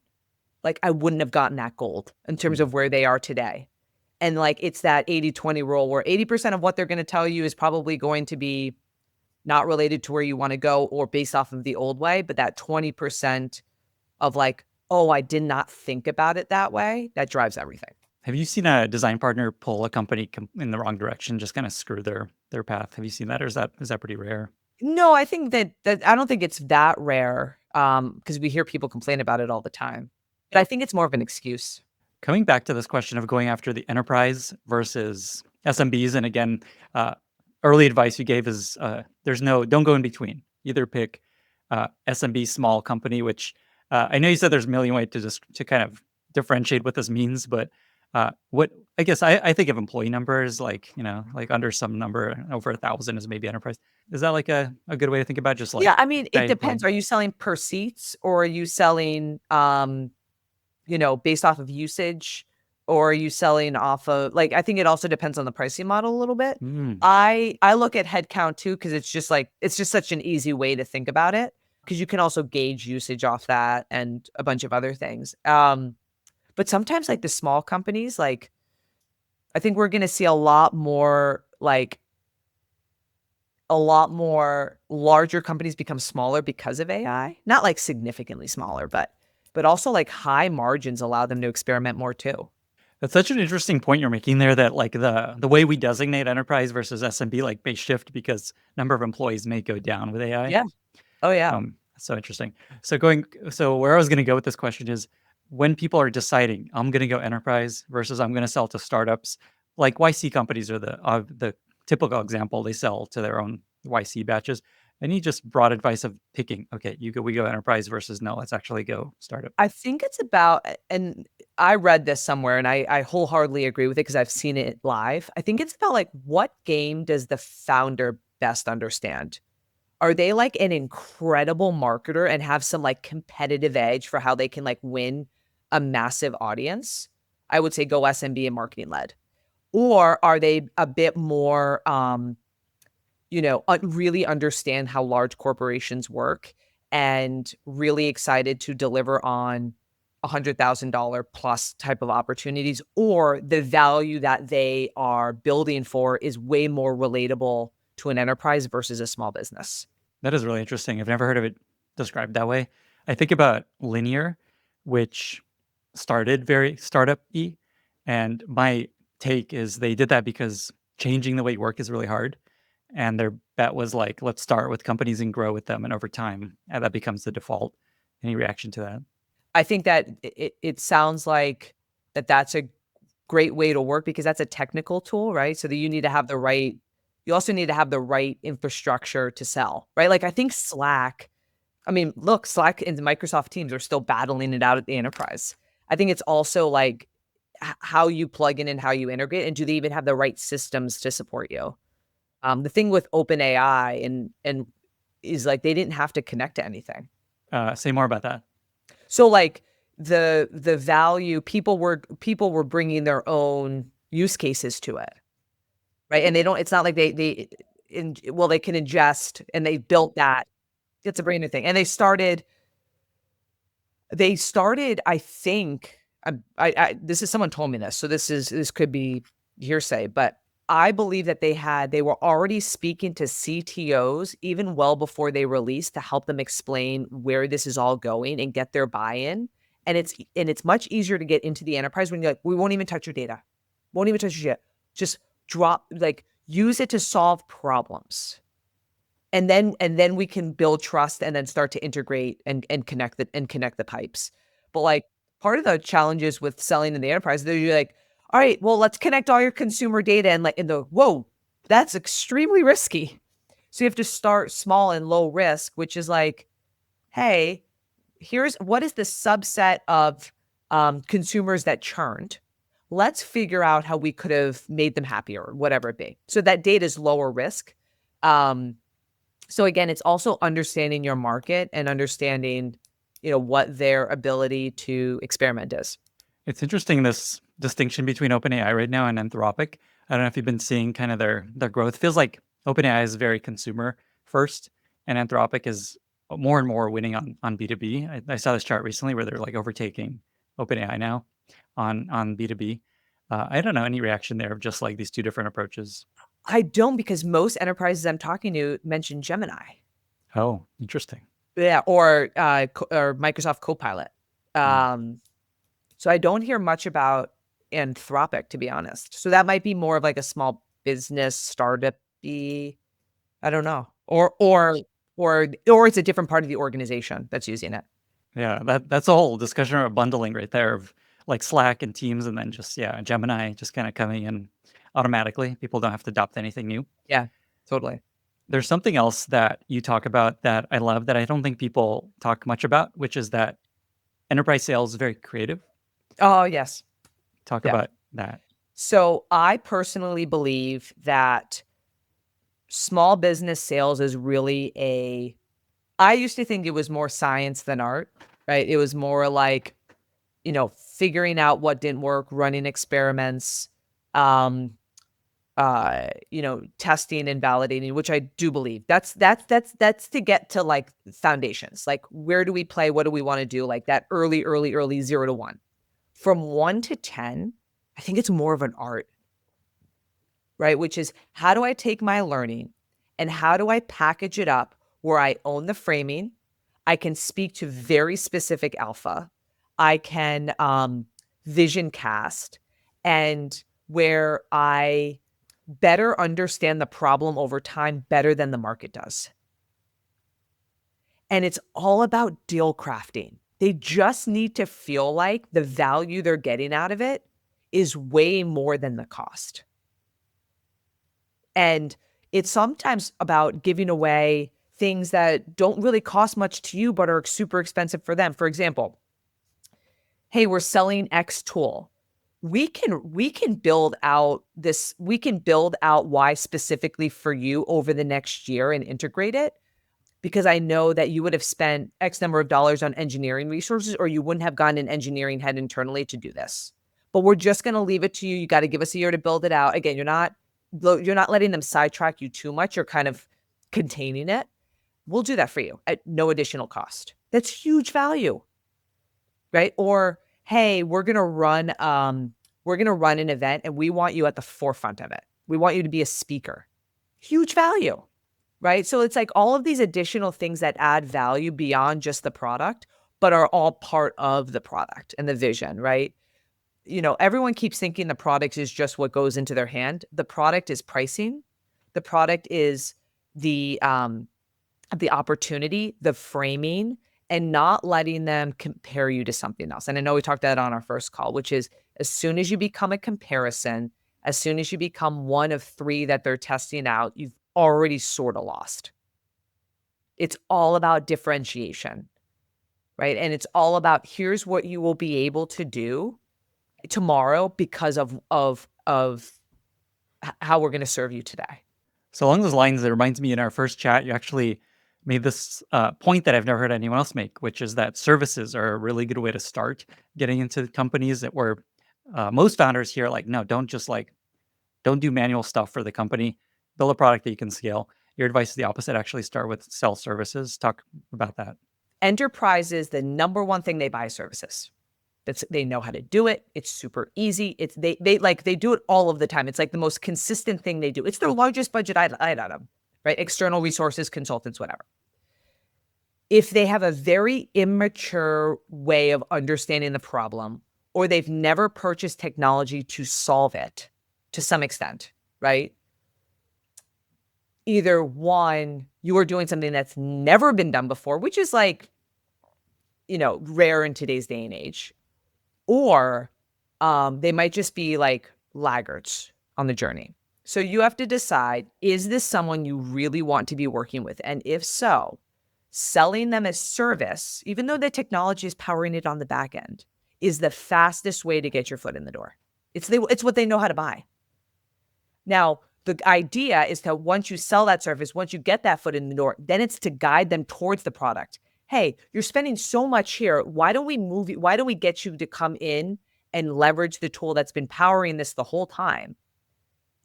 like I wouldn't have gotten that gold in terms of where they are today. And like, it's that 80-20 rule where 80% of what they're going to tell you is probably going to be not related to where you want to go or based off of the old way. But that 20% of like, oh, I did not think about it that way, that drives everything. Have you seen a design partner pull a company in the wrong direction, just kind of screw their path? Have you seen that, or is that pretty rare? No, I think that I don't think it's that rare, because we hear people complain about it all the time. But I think it's more of an excuse. Coming back to this question of going after the enterprise versus SMBs, and again, early advice you gave is don't go in between. Either pick SMB, small company, which I know you said there's a million ways to kind of differentiate what this means, but what I guess I think of employee numbers like under some number over 1,000 is maybe enterprise. Is that like a good way to think about it? Just like, Yeah, I mean, it by depends. Are you selling per seats, or are you selling, based off of usage, or are you selling off of like, I think it also depends on the pricing model a little bit. Mm. I look at headcount too, because it's just such an easy way to think about it, because you can also gauge usage off that and a bunch of other things. But sometimes like the small companies, like I think we're going to see a lot more larger companies become smaller because of AI. Not like significantly smaller, but also like high margins allow them to experiment more too. That's such an interesting point you're making there, that like the way we designate enterprise versus SMB like may shift because number of employees may go down with AI. Yeah. Oh yeah. So interesting. So where I was going to go with this question is, when people are deciding I'm going to go enterprise versus I'm going to sell to startups, like YC companies are the typical example. They sell to their own YC batches. Any just broad advice of picking, okay, we go enterprise versus no, let's actually go startup? I think it's about, and I read this somewhere and I wholeheartedly agree with it because I've seen it live. I think it's about like, what game does the founder best understand? Are they like an incredible marketer and have some like competitive edge for how they can like win a massive audience? I would say go SMB and marketing led. Or are they a bit more, really understand how large corporations work and really excited to deliver on $100,000 plus type of opportunities, or the value that they are building for is way more relatable to an enterprise versus a small business? That is really interesting. I've never heard of it described that way. I think about Linear, which started very startup-y, and my take is they did that because changing the way you work is really hard. And their bet was like, let's start with companies and grow with them, and over time, that becomes the default. Any reaction to that? I think that it sounds like that's a great way to work, because that's a technical tool, right? So that you also need to have the right infrastructure to sell, right? Like I think Slack and Microsoft Teams are still battling it out at the enterprise. I think it's also like how you plug in and how you integrate, and do they even have the right systems to support you? The thing with OpenAI and is like they didn't have to connect to anything. Say more about that. So like the value, people were bringing their own use cases to it, right? And it's not like they can ingest, and they built that. It's a brand new thing. And they started, I think, this is someone told me this, so this could be hearsay, but I believe that they were already speaking to CTOs even well before they released to help them explain where this is all going and get their buy-in. And it's much easier to get into the enterprise when you're like, we won't even touch your data. Won't even touch your shit. Just use it to solve problems. And then we can build trust and then start to integrate and connect the pipes. But like part of the challenges with selling in the enterprise, you're like, all right, well, let's connect all your consumer data and whoa, that's extremely risky. So you have to start small and low risk, which is like, hey, here's what is the subset of consumers that churned. Let's figure out how we could have made them happier, whatever it be. So that data is lower risk. So again, it's also understanding your market and understanding, what their ability to experiment is. It's interesting, this distinction between OpenAI right now and Anthropic. I don't know if you've been seeing kind of their growth. Feels like OpenAI is very consumer first, and Anthropic is more and more winning on B2B. I saw this chart recently where they're like overtaking OpenAI now on B2B. I don't know any reaction there of just like these two different approaches. I don't, because most enterprises I'm talking to mention Gemini. Oh, interesting. Yeah, or Microsoft Copilot. So I don't hear much about Anthropic, to be honest. So that might be more of like a small business startup-y. I don't know. Or it's a different part of the organization that's using it. Yeah, that's a whole discussion of bundling right there of like Slack and Teams, and then just Gemini just kind of coming in automatically. People don't have to adopt anything new. Yeah, totally. There's something else that you talk about that I love that I don't think people talk much about, which is that enterprise sales is very creative. Oh, yes. Talk Yeah. about that. So I personally believe that small business sales is really I used to think it was more science than art, right? It was more like, figuring out what didn't work, running experiments, testing and validating, which I do believe. That's to get to like foundations. Like, where do we play? What do we want to do? Like that early 0 to 1. From 1 to 10, I think it's more of an art, right? Which is, how do I take my learning and how do I package it up where I own the framing? I can speak to very specific alpha. I can vision cast, and where I better understand the problem over time better than the market does. And it's all about deal crafting. They just need to feel like the value they're getting out of it is way more than the cost. And it's sometimes about giving away things that don't really cost much to you, but are super expensive for them. For example, hey, we're selling X tool. We can build out why specifically for you over the next year and integrate it, because I know that you would have spent X number of dollars on engineering resources, or you wouldn't have gotten an engineering head internally to do this. But we're just going to leave it to you. You got to give us a year to build it out. Again, you're not letting them sidetrack you too much. You're kind of containing it. We'll do that for you at no additional cost. That's huge value, right? Or, hey, we're going to run an event and we want you at the forefront of it. We want you to be a speaker. Huge value, right? So it's like all of these additional things that add value beyond just the product, but are all part of the product and the vision, right? Everyone keeps thinking the product is just what goes into their hand. The product is pricing. The product is the opportunity, the framing, and not letting them compare you to something else. And I know we talked about that on our first call, which is, as soon as you become a comparison, as soon as you become one of 3 that they're testing out, you've already sort of lost. It's all about differentiation, right? And it's all about, here's what you will be able to do tomorrow because of how we're going to serve you today. So along those lines, it reminds me, in our first chat, you actually made this point that I've never heard anyone else make, which is that services are a really good way to start getting into companies that where most founders here are like, no, don't do manual stuff for the company. Build a product that you can scale. Your advice is the opposite. Actually start with sell services. Talk about that. Enterprises, the number one thing they buy is services. They know how to do it. It's super easy. They do it all of the time. It's like the most consistent thing they do. It's their largest budget item, right? External resources, consultants, whatever. If they have a very immature way of understanding the problem, or they've never purchased technology to solve it to some extent, right? Either one, you are doing something that's never been done before, which is like, rare in today's day and age, or they might just be like laggards on the journey. So you have to decide, is this someone you really want to be working with? And if so, selling them a service, even though the technology is powering it on the back end, is the fastest way to get your foot in the door. It's what they know how to buy. Now, the idea is that once you sell that service, once you get that foot in the door, then it's to guide them towards the product. Hey, you're spending so much here. Why don't we move you? Why don't we get you to come in and leverage the tool that's been powering this the whole time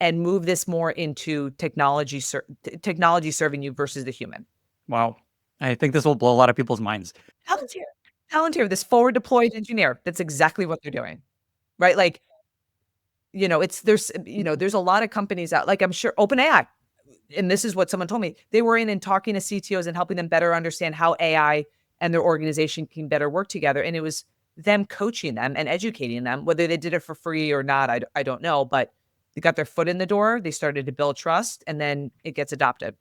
and move this more into technology serving you versus the human? Wow. I think this will blow a lot of people's minds. Palantir, this forward deployed engineer, that's exactly what they're doing, right? Like, there's a lot of companies out, like I'm sure OpenAI, and this is what someone told me, they were in and talking to CTOs and helping them better understand how AI and their organization can better work together. And it was them coaching them and educating them, whether they did it for free or not, I don't know, but they got their foot in the door, they started to build trust, and then it gets adopted.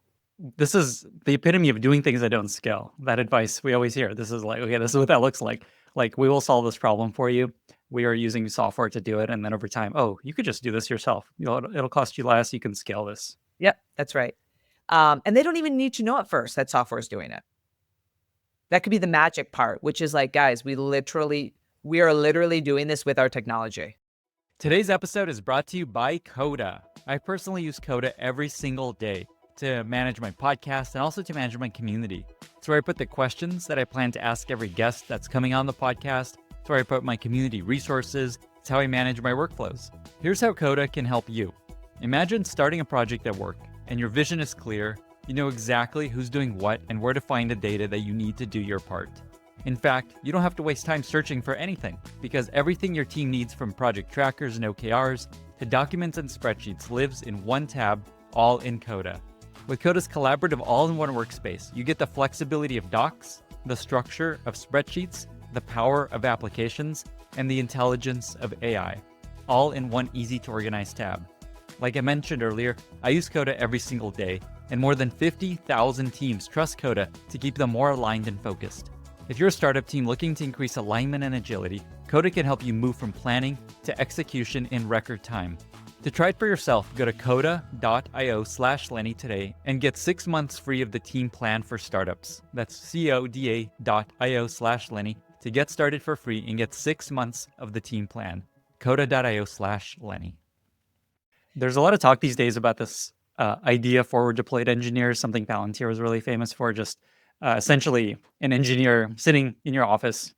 This is the epitome of doing things that don't scale. That advice we always hear. This is like, okay, this is what that looks like. Like, we will solve this problem for you. We are using software to do it. And then over time, oh, you could just do this yourself. It'll cost you less. You can scale this. Yep, that's right. And they don't even need to know at first that software is doing it. That could be the magic part, which is like, guys, we are literally doing this with our technology. Today's episode is brought to you by Coda. I personally use Coda every single day to manage my podcast and also to manage my community. It's where I put the questions that I plan to ask every guest that's coming on the podcast. It's where I put my community resources. It's how I manage my workflows. Here's how Coda can help you. Imagine starting a project at work and your vision is clear. You know exactly who's doing what and where to find the data that you need to do your part. In fact, you don't have to waste time searching for anything because everything your team needs, from project trackers and OKRs to documents and spreadsheets, lives in one tab, all in Coda. With Coda's collaborative all-in-one workspace, you get the flexibility of docs, the structure of spreadsheets, the power of applications, and the intelligence of AI, all in one easy-to-organize tab. Like I mentioned earlier, I use Coda every single day, and more than 50,000 teams trust Coda to keep them more aligned and focused. If you're a startup team looking to increase alignment and agility, Coda can help you move from planning to execution in record time. To try it for yourself, go to coda.io/Lenny today and get 6 months free of the team plan for startups. That's coda.io/Lenny to get started for free and get 6 months of the team plan. Coda.io/Lenny. There's a lot of talk these days about this idea forward deployed engineers, something Palantir was really famous for, just essentially an engineer sitting in your office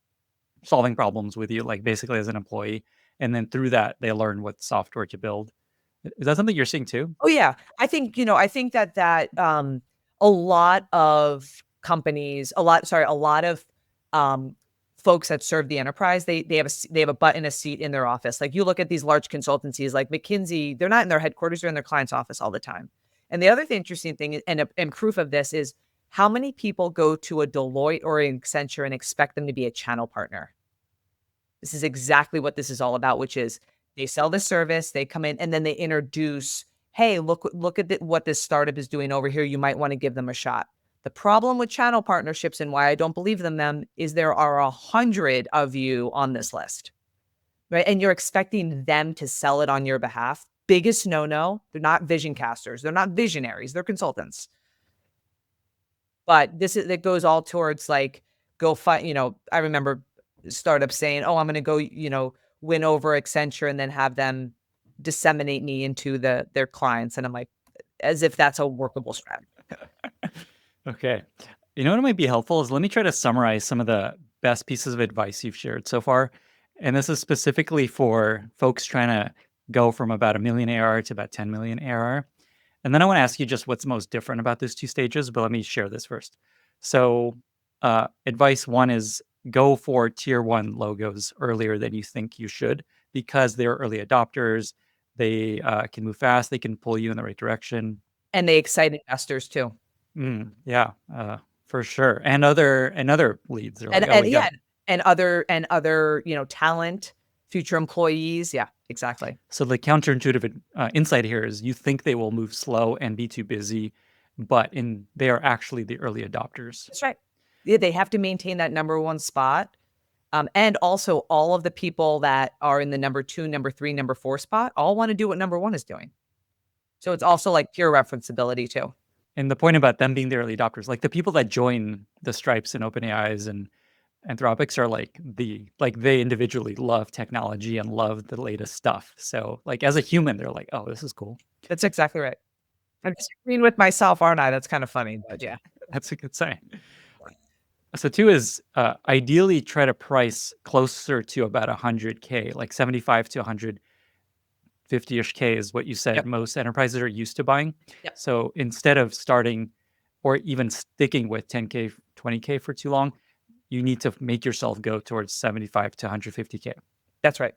solving problems with you, like basically as an employee. And then through that, they learn what software to build. Is that something you're seeing too? Oh yeah. I think that a lot of companies, a lot of folks that serve the enterprise, they have a butt in a seat in their office. Like, you look at these large consultancies like McKinsey, they're not in their headquarters, they're in their client's office all the time. And the other interesting thing, and proof of this, is how many people go to a Deloitte or an Accenture and expect them to be a channel partner. This is exactly what this is all about, which is they sell the service, they come in, and then they introduce, hey, look at what this startup is doing over here. You might want to give them a shot. The problem with channel partnerships, and why I don't believe in them, is there are 100 of you on this list, right? And you're expecting them to sell it on your behalf. Biggest no-no. They're not vision casters. They're not visionaries. They're consultants. But it goes all towards like, go find, I remember startups saying, oh, I'm going to go, win over Accenture and then have them disseminate me into their clients. And I'm like, as if that's a workable strategy. Okay. You know what might be helpful is, let me try to summarize some of the best pieces of advice you've shared so far. And this is specifically for folks trying to go from about 1 million ARR to about 10 million ARR. And then I want to ask you just what's most different about those two stages, but let me share this first. So, advice one is go for tier one logos earlier than you think you should because they're early adopters. They can move fast, they can pull you in the right direction. And they excite investors too. Yeah, for sure. And other leads are like, oh, And we yeah, got. and other, talent, future employees. Yeah, exactly. So the counterintuitive insight here is you think they will move slow and be too busy, but they are actually the early adopters. That's right. Yeah, they have to maintain that number one spot. And also all of the people that are in the number two, number three, number four spot all want to do what number one is doing. So it's also like pure referenceability too. And the point about them being the early adopters, like the people that join the Stripes and OpenAIs and Anthropics are like they individually love technology and love the latest stuff. So like as a human, they're like, oh, this is cool. That's exactly right. I'm disagreeing with myself, aren't I? That's kind of funny, but yeah. That's a good sign. So two is ideally try to price closer to about 100K, like 75 to 150-ish K is what you said Yep. most enterprises are used to buying. Yep. So instead of starting or even sticking with 10K, 20K for too long, you need to make yourself go towards 75 to 150K. That's right.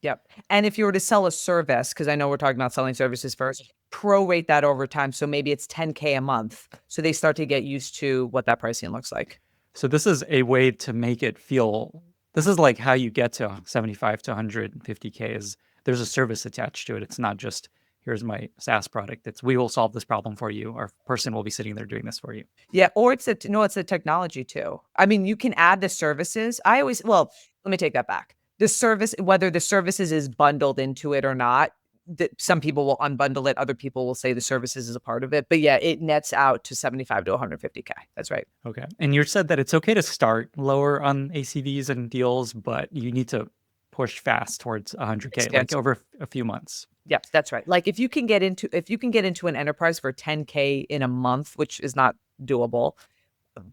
Yep. And if you were to sell a service, because I know we're talking about selling services first, prorate that over time. So maybe it's 10K a month. So they start to get used to what that pricing looks like. So this is a way to make it feel. This is like how you get to 75 to 150K is there's a service attached to it. It's not just here's my SaaS product. It's we will solve this problem for you. Our person will be sitting there doing this for you. Yeah. Or it's the technology too. I mean, you can add the services. Well, let me take that back. The service, whether the services is bundled into it or not, some people will unbundle it. Other people will say the services is a part of it. But yeah, it nets out to 75 to 150K. That's right. Okay. And you said that it's okay to start lower on ACVs and deals, but you need to push fast towards 100K, like over a few months. Yep, that's right. Like if you can get into an enterprise for 10K in a month, which is not doable,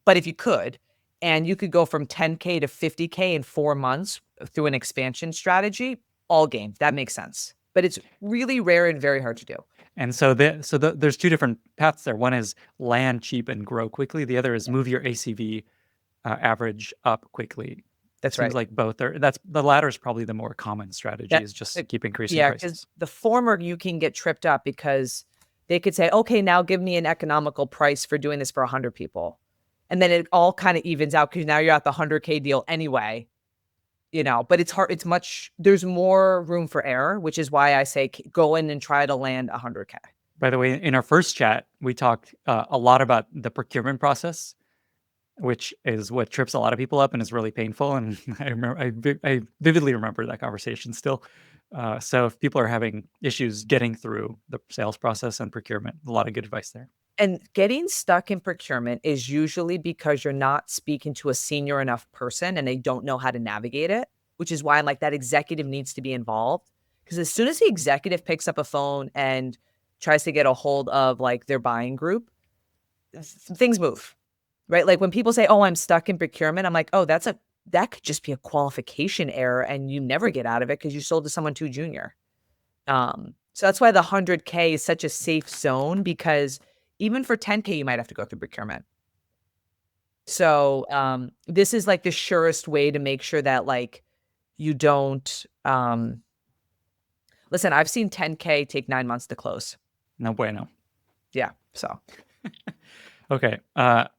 but if you could, and you could go from 10K to 50K in 4 months through an expansion strategy, all game. That makes sense. But it's really rare and very hard to do. And so there's two different paths there. One is land cheap and grow quickly. The other is move your ACV average up quickly. That's Seems right. like both are. That's the latter is probably the more common strategy is just keep increasing Yeah, prices. because the former you can get tripped up because they could say, okay, now give me an economical price for doing this for 100 people. And then it all kind of evens out because now you're at the 100K deal anyway. But it's hard. There's more room for error, which is why I say go in and try to land 100K. By the way, in our first chat, we talked a lot about the procurement process, which is what trips a lot of people up and is really painful. And I vividly remember that conversation still. So if people are having issues getting through the sales process and procurement, a lot of good advice there. And getting stuck in procurement is usually because you're not speaking to a senior enough person and they don't know how to navigate it, which is why I'm like that executive needs to be involved. Because as soon as the executive picks up a phone and tries to get a hold of like their buying group, things move, right? Like when people say, oh, I'm stuck in procurement, I'm like, oh, that could just be a qualification error and you never get out of it because you sold to someone too junior. So that's why the 100K is such a safe zone because even for 10K, you might have to go through procurement. So this is like the surest way to make sure that like you don't listen, I've seen 10K take 9 months to close. No bueno. Yeah. So okay.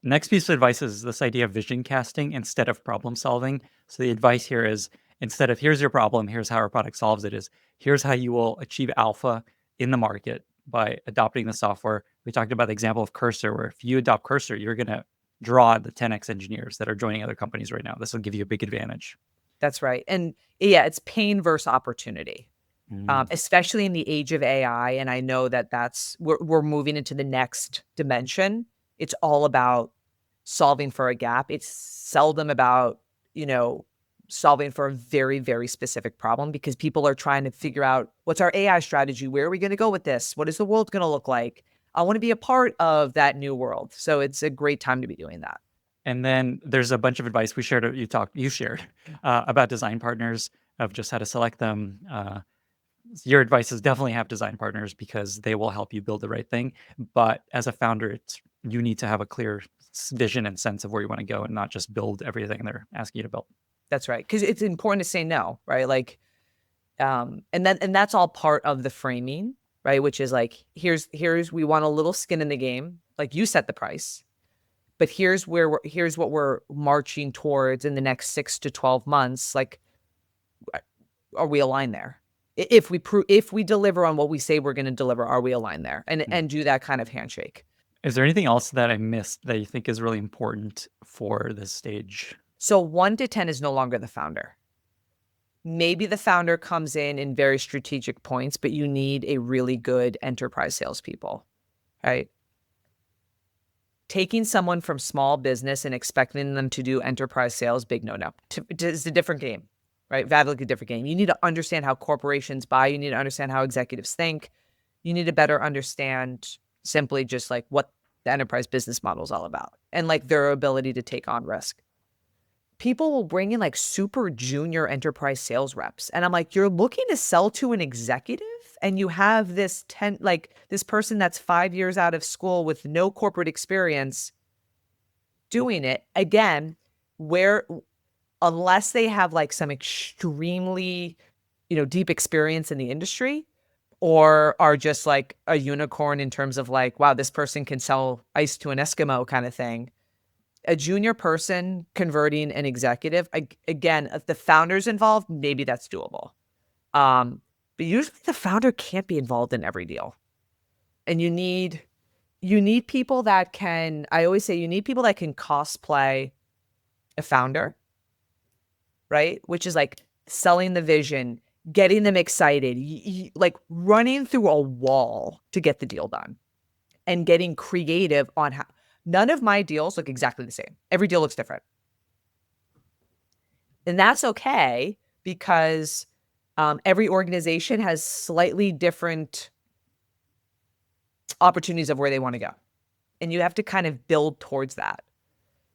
Next piece of advice is this idea of vision casting instead of problem solving. So the advice here is instead of here's your problem, here's how our product solves it, is here's how you will achieve alpha in the market by adopting the software. We talked about the example of Cursor, where if you adopt Cursor, you're going to draw the 10x engineers that are joining other companies right now. This will give you a big advantage. That's right. And yeah, it's pain versus opportunity, especially in the age of AI. And I know that we're moving into the next dimension. It's all about solving for a gap. It's seldom about, solving for a very, very specific problem because people are trying to figure out what's our AI strategy? Where are we going to go with this? What is the world going to look like? I want to be a part of that new world. So it's a great time to be doing that. And then there's a bunch of advice you shared about design partners of just how to select them, Your advice is definitely have design partners because they will help you build the right thing. But as a founder, you need to have a clear vision and sense of where you want to go and not just build everything they're asking you to build. That's right. Because it's important to say no, right? Like, and that's all part of the framing, right? Which is like, here's we want a little skin in the game. Like you set the price, but here's what we're marching towards in the next 6 to 12 months. Like, are we aligned there? If we deliver on what we say we're going to deliver, are we aligned there? And do that kind of handshake. Is there anything else that I missed that you think is really important for this stage? So 1 to 10 is no longer the founder. Maybe the founder comes in very strategic points, but you need a really good enterprise salespeople, right? Taking someone from small business and expecting them to do enterprise sales, big no-no. It's a different game, right? Radically different game. You need to understand how corporations buy. You need to understand how executives think. You need to better understand simply just like what the enterprise business model is all about and like their ability to take on risk. People will bring in like super junior enterprise sales reps. And I'm like, you're looking to sell to an executive and you have this person that's 5 years out of school with no corporate experience doing it again, where unless they have like some extremely, deep experience in the industry or are just like a unicorn in terms of like, wow, this person can sell ice to an Eskimo kind of thing. A junior person converting an executive, again, if the founder's involved, maybe that's doable. But usually the founder can't be involved in every deal. And you need people that can, I always say you need people that can cosplay a founder, right? Which is like selling the vision, getting them excited, like running through a wall to get the deal done and getting creative on how. None of my deals look exactly the same. Every deal looks different. And that's okay because every organization has slightly different opportunities of where they want to go. And you have to kind of build towards that.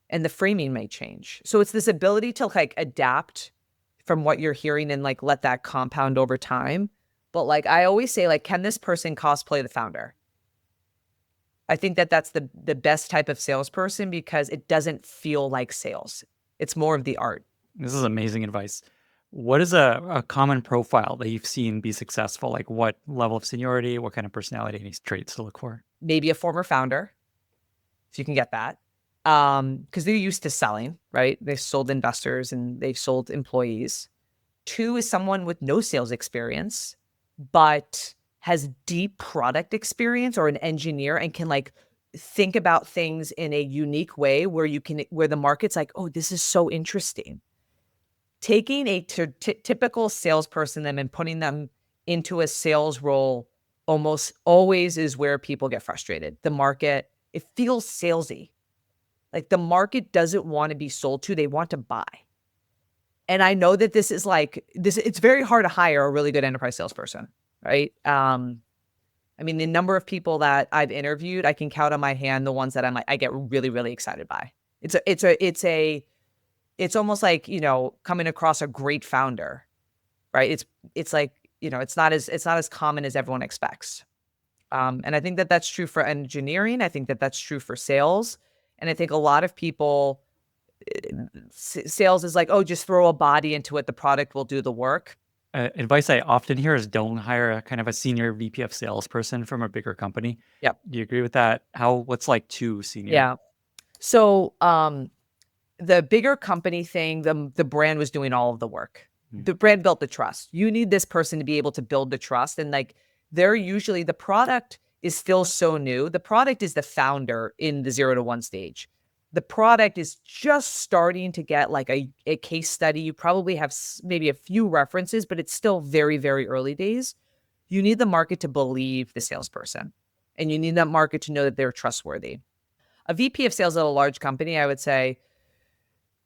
And the framing may change. So it's this ability to like adapt from what you're hearing and like let that compound over time. But like I always say, like, can this person cosplay the founder? I think that's the best type of salesperson because it doesn't feel like sales. It's more of the art. This is amazing advice. What is a common profile that you've seen be successful? Like what level of seniority, what kind of personality, any traits to look for? Maybe a former founder, if you can get that. Because they're used to selling, right? They've sold investors and they've sold employees. 2 is someone with no sales experience, but has deep product experience or an engineer and can like think about things in a unique way where the market's like, oh, this is so interesting. Taking a typical salesperson then and putting them into a sales role almost always is where people get frustrated. The market, it feels salesy. Like the market doesn't want to be sold to, they want to buy. And I know that this is like this, it's very hard to hire a really good enterprise salesperson, right? I mean, the number of people that I've interviewed, I can count on my hand the ones that I get really, really excited by. It's almost like, coming across a great founder, right? It's like, it's not as common as everyone expects. And I think that that's true for engineering. I think that that's true for sales. And I think a lot of people, sales is like, oh, just throw a body into it. The product will do the work. Advice I often hear is don't hire a kind of a senior VP of salesperson from a bigger company. Yep. Do you agree with that? What's like too senior? Yeah. So the bigger company thing, the brand was doing all of the work. The brand built the trust. You need this person to be able to build the trust. And like the product is still so new. The product is the founder in the 0 to 1 stage. The product is just starting to get like a case study. You probably have maybe a few references, but it's still very, very early days. You need the market to believe the salesperson, and you need that market to know that they're trustworthy. A VP of sales at a large company, I would say,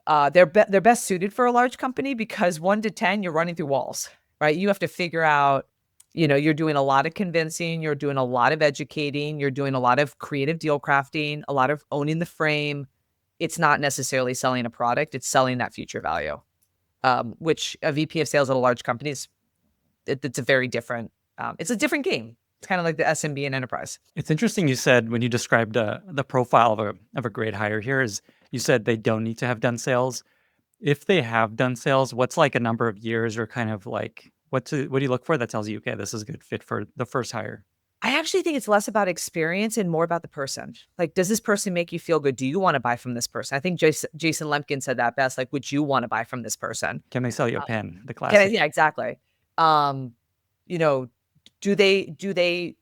they're best suited for a large company because 1 to 10, you're running through walls, right? You have to figure out, you're doing a lot of convincing, you're doing a lot of educating, you're doing a lot of creative deal crafting, a lot of owning the frame. It's not necessarily selling a product, it's selling that future value, which a VP of sales at a large company is it's a very different, it's a different game. It's kind of like the SMB and enterprise. It's interesting you said when you described the profile of a great hire here is you said they don't need to have done sales. If they have done sales, what's like a number of years or kind of like what do you look for that tells you, okay, this is a good fit for the first hire? I actually think it's less about experience and more about the person. Like, does this person make you feel good? Do you want to buy from this person? I think Jason Lemkin said that best. Like, would you want to buy from this person? Can they sell you a pen? The Yeah, classic. exactly. Um, you know, do they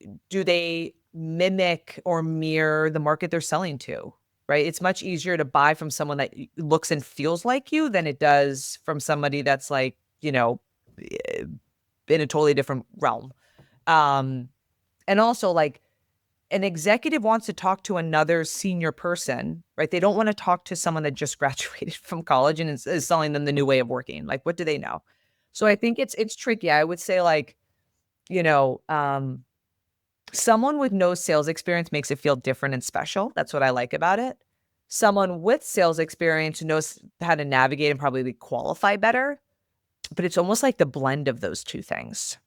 mimic or mirror the market they're selling to? Right? It's much easier to buy from someone that looks and feels like you than it does from somebody that's like, eh, in a totally different realm. Um, and also like an executive wants to talk to another senior person, right? They don't want to talk to someone that just graduated from college and is selling them the new way of working. Like, what do they know? So I think it's tricky. I would say like, you know, um, someone with no sales experience makes it feel different and special. That's what I like about it. Someone with sales experience who knows how to navigate and probably qualify better, but it's almost like the blend of those two things.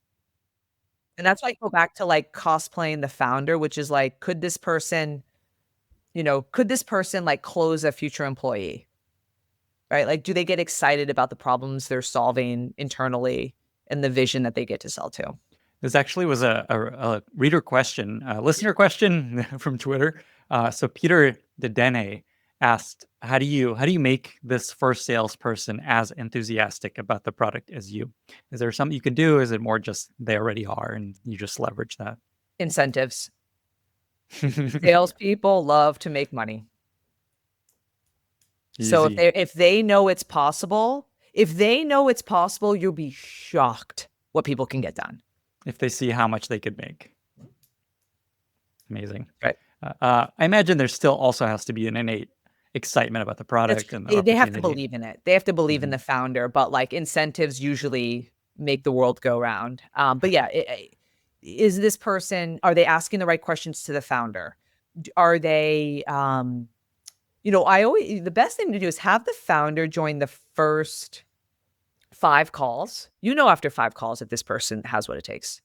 And that's why I go back to like cosplaying the founder, which is like, could this person like close a future employee? Right? Like, do they get excited about the problems they're solving internally and the vision that they get to sell to? This actually was a reader question, a listener question from Twitter. So Peter Dedene asked, how do you make this first salesperson as enthusiastic about the product as you? Is there something you can do? Is it more just they already are and you just leverage that? Incentives. Salespeople love to make money. So Easy. if they know it's possible, you'll be shocked what people can get done. If they see how much they could make. Amazing. Right. I imagine there still also has to be an innate excitement about the product and the They have to opportunity. believe in it. They have to believe in Mhm. the founder, but like incentives usually make the world go round. But yeah, is this person, are they asking the right questions to the founder? Are they, the best thing to do is have the founder join the first 5 calls. After 5 calls if this person has what it takes.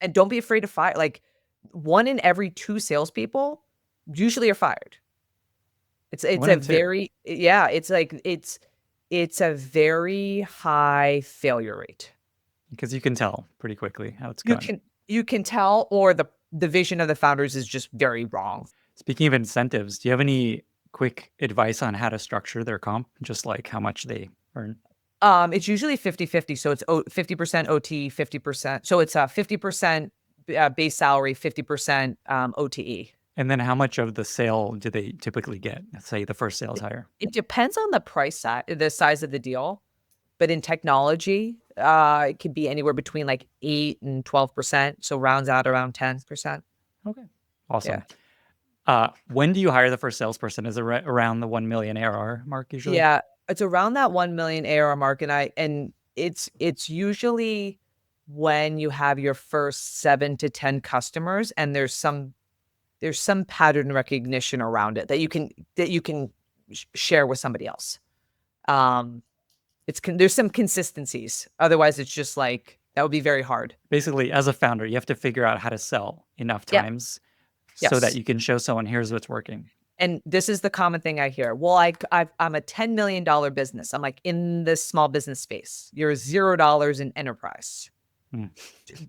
And don't be afraid to fire. Like 1 in every 2 salespeople usually are fired. It's One a and two. very yeah, it's like it's a very high failure rate. Because you can tell pretty quickly how it's You going. can you can tell or the vision of the founders is just very wrong. Speaking of incentives, do you have any quick advice on how to structure their comp? Just like how much they earn? It's usually 50-50, so it's 50% OT, 50%. So it's 50% base salary, 50% OTE. And then how much of the sale do they typically get? Let's say the first sales hire. It depends on the size of the deal, but in technology, it could be anywhere between like 8 and 12%, so rounds out around 10%. Okay. Yeah. Awesome. When do you hire the first salesperson? Is it around the 1 million ARR mark usually? Yeah, it's around that 1 million ARR mark, and it's usually when you have your first 7 to 10 customers, and there's some pattern recognition around it that you can share with somebody else. Um, there's some consistencies. Otherwise, it's just like that would be very hard. Basically, as a founder, you have to figure out how to sell enough Yeah. times so that Yes. you can show someone, here's what's working. And this is the common thing I hear. Well, I'm a $10 million business. I'm like in this small business space. You're $0 in enterprise. Hmm.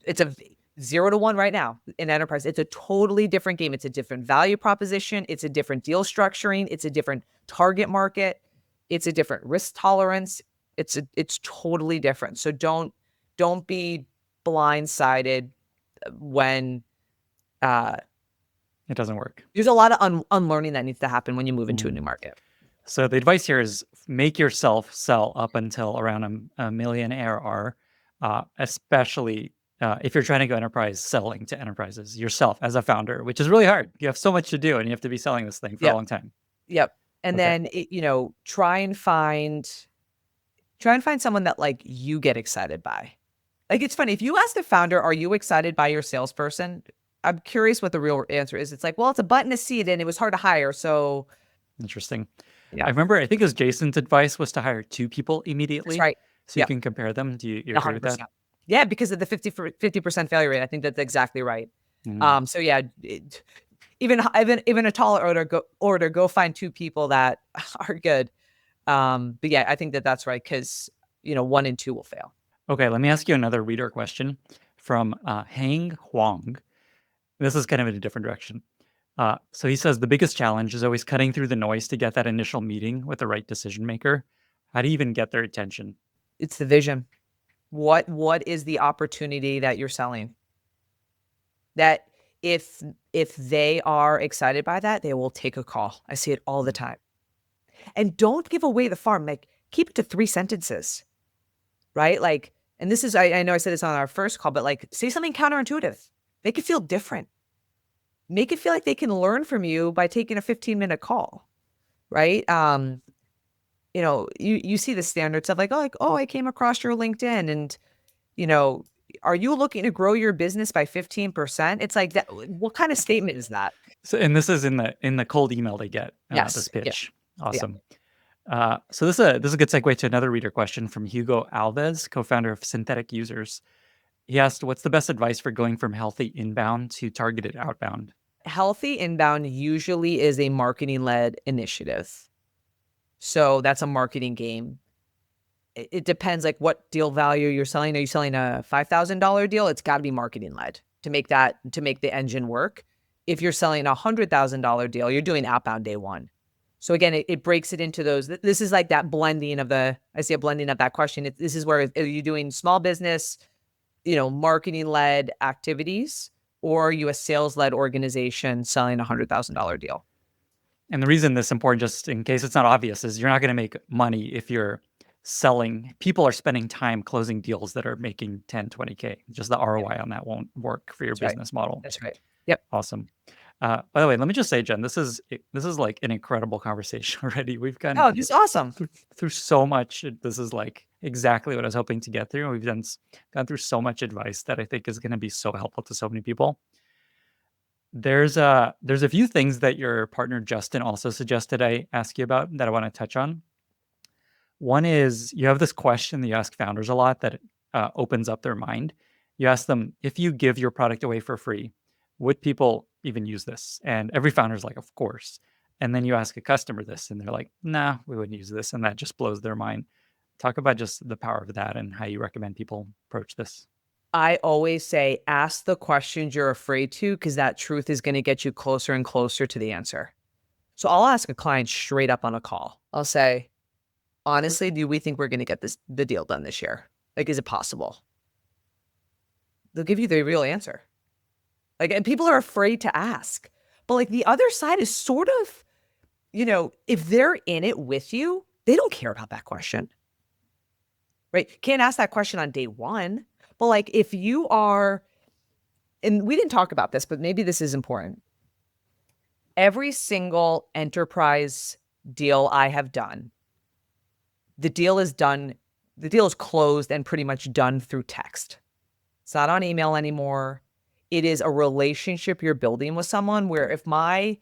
It's a 0 to 1 right now in enterprise. It's a totally different game. It's a different value proposition. It's a different deal structuring. It's a different target market. It's a different risk tolerance. It's totally different. So don't be blindsided when It doesn't work. there's a lot of unlearning that needs to happen when you move into a new market. So the advice here is make yourself sell up until around a million ARR, especially if you're trying to go enterprise, selling to enterprises yourself as a founder, which is really hard. You have so much to do, and you have to be selling this thing for a Yep. long time. Yep. And Okay. then try and find someone that like you get excited by. Like it's funny if you ask the founder, "Are you excited by your salesperson?" I'm curious what the real answer is. It's like, well, it's a button to seat and it was hard to hire. So Interesting. yeah, I remember, I think it was Jason's advice was to hire 2 people that's immediately right. so you Yep. can compare them. Do you agree with that? 100%. Yeah, because of the 50% failure rate. I think that's exactly right. So yeah, even a taller order, go find two people that are good. But yeah, I think that's right, because 1 and 2 will fail. Okay, let me ask you another reader question from Hang Huang. This is kind of in a different direction. So he says the biggest challenge is always cutting through the noise to get that initial meeting with the right decision maker. How do you even get their attention? It's the vision. What is the opportunity that you're selling? That if they are excited by that, they will take a call. I see it all the time. And don't give away the farm. Like, keep it to 3 sentences, right? Like, and this is, I know I said this on our first call, but like, say something counterintuitive. Make it feel different. Make it feel like they can learn from you by taking a 15-minute call, right? You see the standard stuff like, oh, I came across your LinkedIn, and, are you looking to grow your business by 15%? It's like that. What kind of statement is that? So, and this is in the cold email they get. Yes. This Yeah. pitch. Awesome. So this is a good segue to another reader question from Hugo Alves, co-founder of Synthetic Users. He asked, "What's the best advice for going from healthy inbound to targeted outbound?" Healthy inbound usually is a marketing-led initiative. So that's a marketing game. It depends, like, what deal value you're selling. Are you selling a $5,000 deal? It's got to be marketing-led to make the engine work. If you're selling a $100,000 deal, you're doing outbound day one. So again, it breaks it into those. This is like that blending of I see a blending of that question. This is where, are you doing small business, marketing-led activities, or are you a sales-led organization selling a $100,000 deal? And the reason this is important, just in case it's not obvious, is you're not going to make money if you're selling. People are spending time closing deals that are making 10, 20K. Just the ROI on that won't work for your That's right. business model. That's right. Yep. Awesome. By the way, let me just say, Jen, this is like an incredible conversation already. We've gone Oh, this is awesome. through so much. This is like exactly what I was hoping to get through. We've gone through so much advice that I think is going to be so helpful to so many people. There's a few things that your partner Justin also suggested I ask you about that I want to touch on. One is, you have this question that you ask founders a lot that opens up their mind. You ask them, if you give your product away for free, would people even use this? And every founder's like, of course. And then you ask a customer this, and they're like, nah, we wouldn't use this. And that just blows their mind. Talk about just the power of that and how you recommend people approach this. I always say, ask the questions you're afraid to, because that truth is going to get you closer and closer to the answer. So I'll ask a client straight up on a call. I'll say, honestly, do we think we're going to get the deal done this year? Like, is it possible? They'll give you the real answer. Like, and people are afraid to ask. But like, the other side is sort of, if they're in it with you, they don't care about that question. Right? Can't ask that question on day one. But like, if you are, and we didn't talk about this, but maybe this is important. Every single enterprise deal I have done, the deal is closed and pretty much done through text. It's not on email anymore. It is a relationship you're building with someone, where if my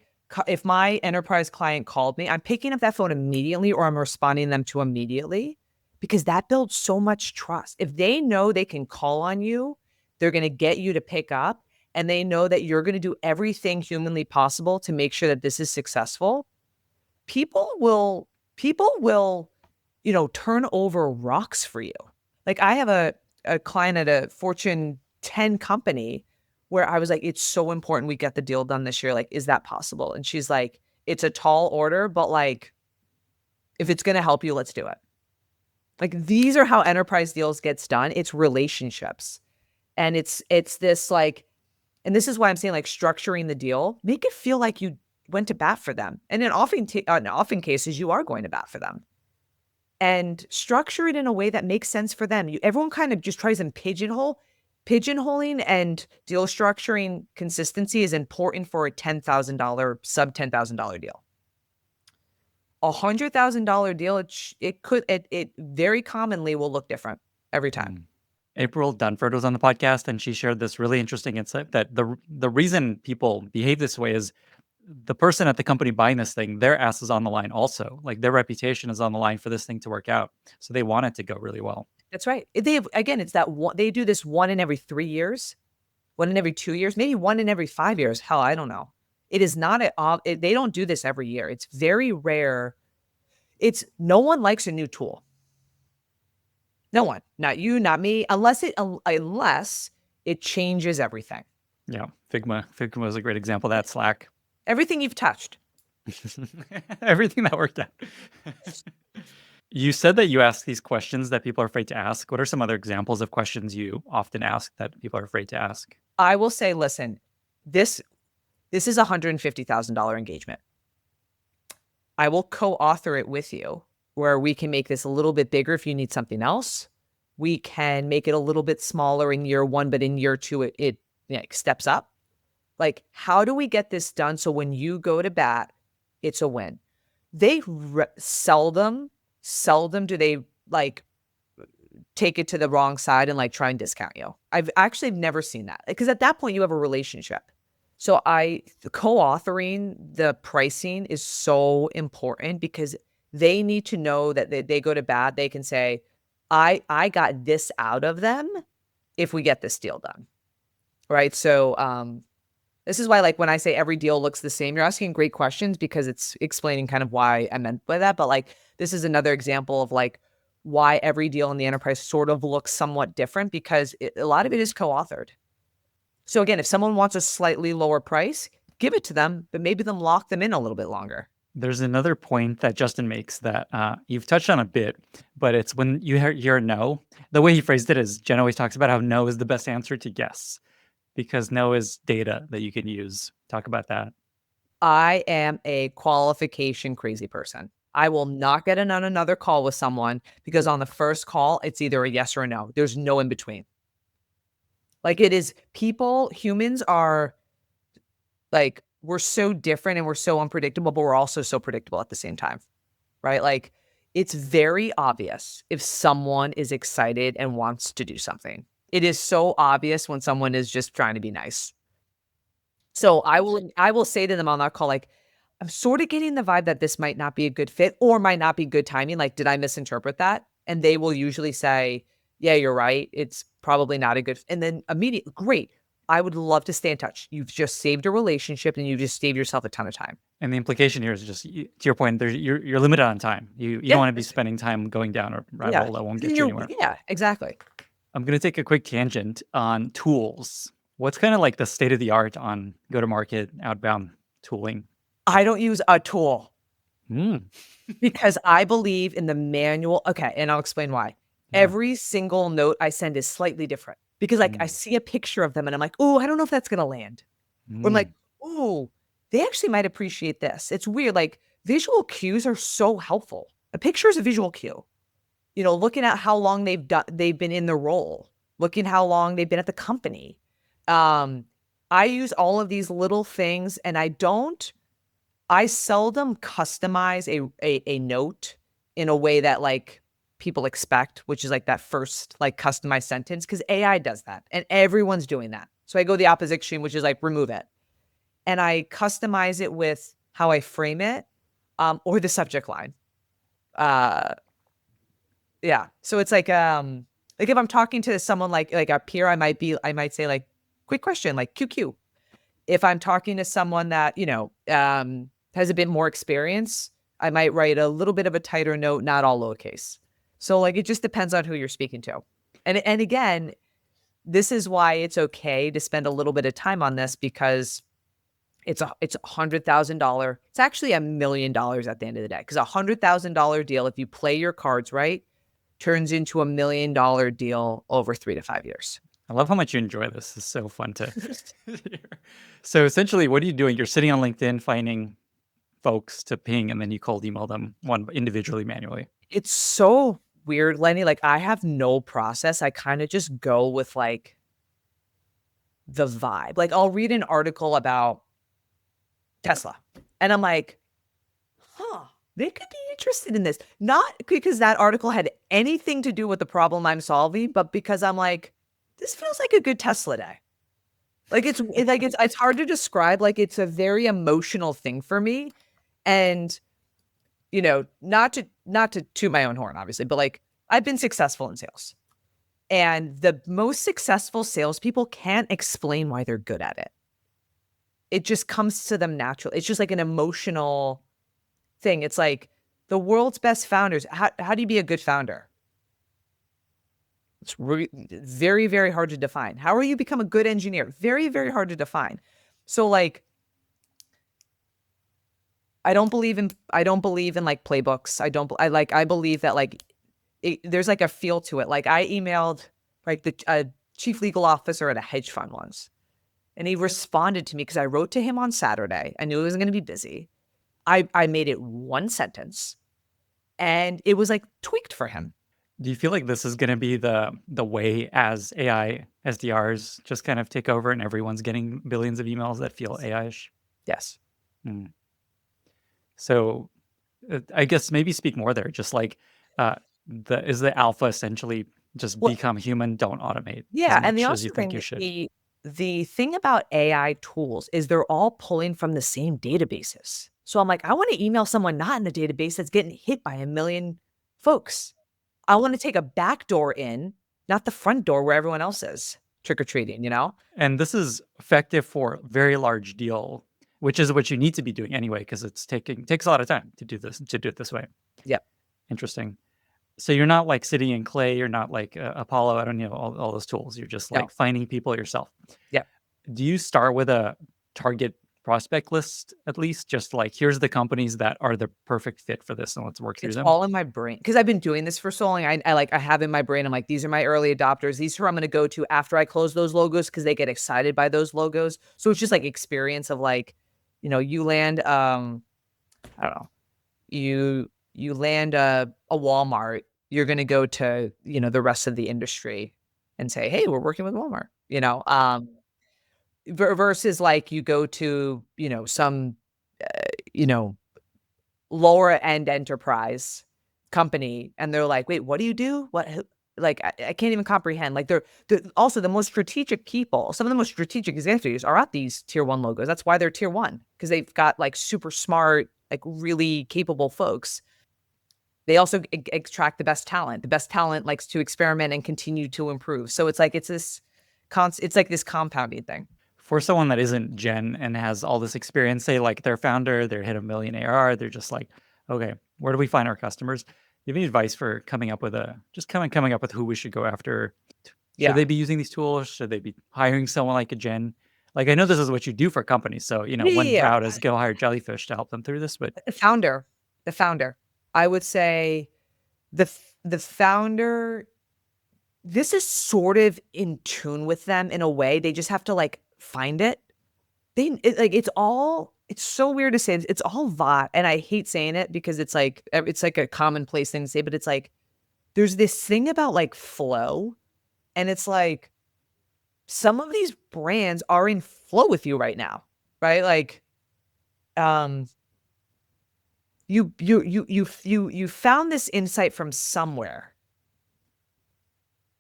enterprise client called me, I'm picking up that phone immediately, or I'm responding them to immediately, because that builds so much trust. If they know they can call on you, they're going to get you to pick up, and they know that you're going to do everything humanly possible to make sure that this is successful, people will, turn over rocks for you. Like, I have a client at a Fortune 10 company where I was like, it's so important we get the deal done this year. Like, is that possible? And she's like, it's a tall order, but like, if it's going to help you, let's do it. Like, these are how enterprise deals gets done. It's relationships. And it's this like, and this is why I'm saying, like, structuring the deal, make it feel like you went to bat for them. And in often cases, you are going to bat for them. And structure it in a way that makes sense for them. Everyone kind of just tries and pigeonholing, and deal structuring consistency is important for a $10,000, sub $10,000 deal. $100,000 deal, it very commonly will look different every time. April Dunford was on the podcast, and she shared this really interesting insight that the reason people behave this way is the person at the company buying this thing, their ass is on the line also. Like, their reputation is on the line for this thing to work out. So they want it to go really well. That's right. They have, again, it's that one, they do this one in every 3 years, one in every 2 years, maybe one in every 5 years. Hell, I don't know. It is not they don't do this every year. It's very rare. No one likes a new tool. No one, not you, not me, unless it changes everything. Yeah, Figma is a great example of that. Slack. Everything you've touched. Everything that worked out. You said that you ask these questions that people are afraid to ask. What are some other examples of questions you often ask that people are afraid to ask? I will say, listen, this is a $150,000 engagement. I will co-author it with you where we can make this a little bit bigger if you need something else. We can make it a little bit smaller in year 1, but in year 2, it steps up. Like, how do we get this done so when you go to bat, it's a win? They seldom do they like take it to the wrong side and like try and discount you. I've actually never seen that, because at that point you have a relationship. So co-authoring the pricing is so important, because they need to know that they go to bat, they can say, I got this out of them if we get this deal done. Right. So this is why, like, when I say every deal looks the same, you're asking great questions, because it's explaining kind of why I meant by that. But like, this is another example of like why every deal in the enterprise sort of looks somewhat different, because a lot of it is co-authored. So again, if someone wants a slightly lower price, give it to them, but maybe lock them in a little bit longer. There's another point that Justin makes that you've touched on a bit, but it's when you hear no. The way he phrased it is, Jen always talks about how no is the best answer to yes, because no is data that you can use. Talk about that. I am a qualification crazy person. I will not get on another call with someone because on the first call, it's either a yes or a no. There's no in between. Like, it is humans are like, we're so different and we're so unpredictable, but we're also so predictable at the same time, right? Like, it's very obvious if someone is excited and wants to do something. It is so obvious when someone is just trying to be nice. So I will say to them on that call, like, I'm sort of getting the vibe that this might not be a good fit or might not be good timing. Like, did I misinterpret that? And they will usually say, yeah, you're right. It's probably not a good, and then immediately, great. I would love to stay in touch. You've just saved a relationship and you just saved yourself a ton of time. And the implication here is just, to your point, you're limited on time. You don't want to be spending time going down a rabbit hole that won't get you anywhere. Yeah, exactly. I'm going to take a quick tangent on tools. What's kind of like the state of the art on go-to-market outbound tooling? I don't use a tool because I believe in the manual. Okay, and I'll explain why. Yeah. Every single note I send is slightly different, because like I see a picture of them and I'm like, oh, I don't know if that's going to land. Or I'm like, oh, they actually might appreciate this. It's weird. Like, visual cues are so helpful. A picture is a visual cue. You know, looking at how long they've been in the role, looking how long they've been at the company. I use all of these little things, and I seldom customize a note in a way that like people expect, which is like that first like customized sentence, because AI does that and everyone's doing that. So I go the opposite extreme, which is like remove it. And I customize it with how I frame it, or the subject line. Yeah. So it's like if I'm talking to someone like a peer, I might say like, quick question, like QQ. If I'm talking to someone that, you know, has a bit more experience, I might write a little bit of a tighter note, not all lowercase. So like, it just depends on who you're speaking to. And again, this is why it's okay to spend a little bit of time on this, because it's $100,000. It's actually $1 million at the end of the day, because $100,000 deal, if you play your cards right, turns into $1 million deal over 3 to 5 years. I love how much you enjoy this. It's so fun to hear. So essentially, what are you doing? You're sitting on LinkedIn finding folks to ping, and then you cold email them one individually, manually. It's so weird, Lenny. Like, I have no process. I kind of just go with like the vibe. Like, I'll read an article about Tesla and I'm like, they could be interested in this. Not because that article had anything to do with the problem I'm solving, but because I'm like, this feels like a good Tesla day. Like, it's hard to describe. Like, it's a very emotional thing for me. And, you know, not to toot my own horn, obviously, but like, I've been successful in sales. And the most successful salespeople can't explain why they're good at it. It just comes to them naturally. It's just like an emotional thing. It's like the world's best founders. How do you be a good founder? It's very, very hard to define. How are you become a good engineer? Very, very hard to define. So like, I don't believe in like playbooks. I believe that like there's like a feel to it. Like I emailed like the chief legal officer at a hedge fund once, and he responded to me because I wrote to him on Saturday. I knew he wasn't going to be busy. I made it one sentence, and it was like tweaked for him. Do you feel like this is going to be the way as AI SDRs just kind of take over and everyone's getting billions of emails that feel AI-ish? Yes. Hmm. So I guess maybe speak more there. Just like is the alpha essentially just Well, become human, don't automate as yeah, and the much as also you think thing you should. the thing about AI tools is they're all pulling from the same databases. So I'm like, I want to email someone not in the database that's getting hit by a million folks. I want to take a back door in, not the front door where everyone else is trick or treating, you know? And this is effective for very large deal, which is what you need to be doing anyway, because takes a lot of time to do it this way. Yep. Interesting. So you're not like sitting in clay, you're not like Apollo, I don't know, all those tools. You're just like No. finding people yourself. Yep. Do you start with a target prospect list at least? Just like here's the companies that are the perfect fit for this and let's work through It's them. all in my brain because I've been doing this for so long. I have in my brain, I'm like, these are my early adopters. These are who I'm going to go to after I close those logos because they get excited by those logos. So it's just like experience of like, you land, I don't know, you land a Walmart, you're going to go to, the rest of the industry and say, hey, we're working with Walmart, versus like you go to, some, you know, lower end enterprise company and they're like, wait, what do you do? Like, I can't even comprehend. Like they're also the most strategic people. Some of the most strategic executives are at these tier one logos. That's why they're tier one because they've got like super smart, like really capable folks. They also attract the best talent. The best talent likes to experiment and continue to improve. So it's like, it's like this compounding thing. For someone that isn't Jen and has all this experience, say like their founder, they're hit a million ARR, they're just like, okay, where do we find our customers? Do you have any advice for coming up with coming up with who we should go after? Should Yeah. they be using these tools? Should they be hiring someone like a Jen? Like I know this is what you do for companies, so Yeah. one Yeah. route is go hire Jellyfish to help them through this. But The founder, the founder, I would say the founder, this is sort of in tune with them in a way. They just have to like find it. It's so weird to say. It's all vibe. And I hate saying it because it's like a commonplace thing to say, but it's like, there's this thing about like flow. And it's like, some of these brands are in flow with you right now, right? Like, um, you found this insight from somewhere.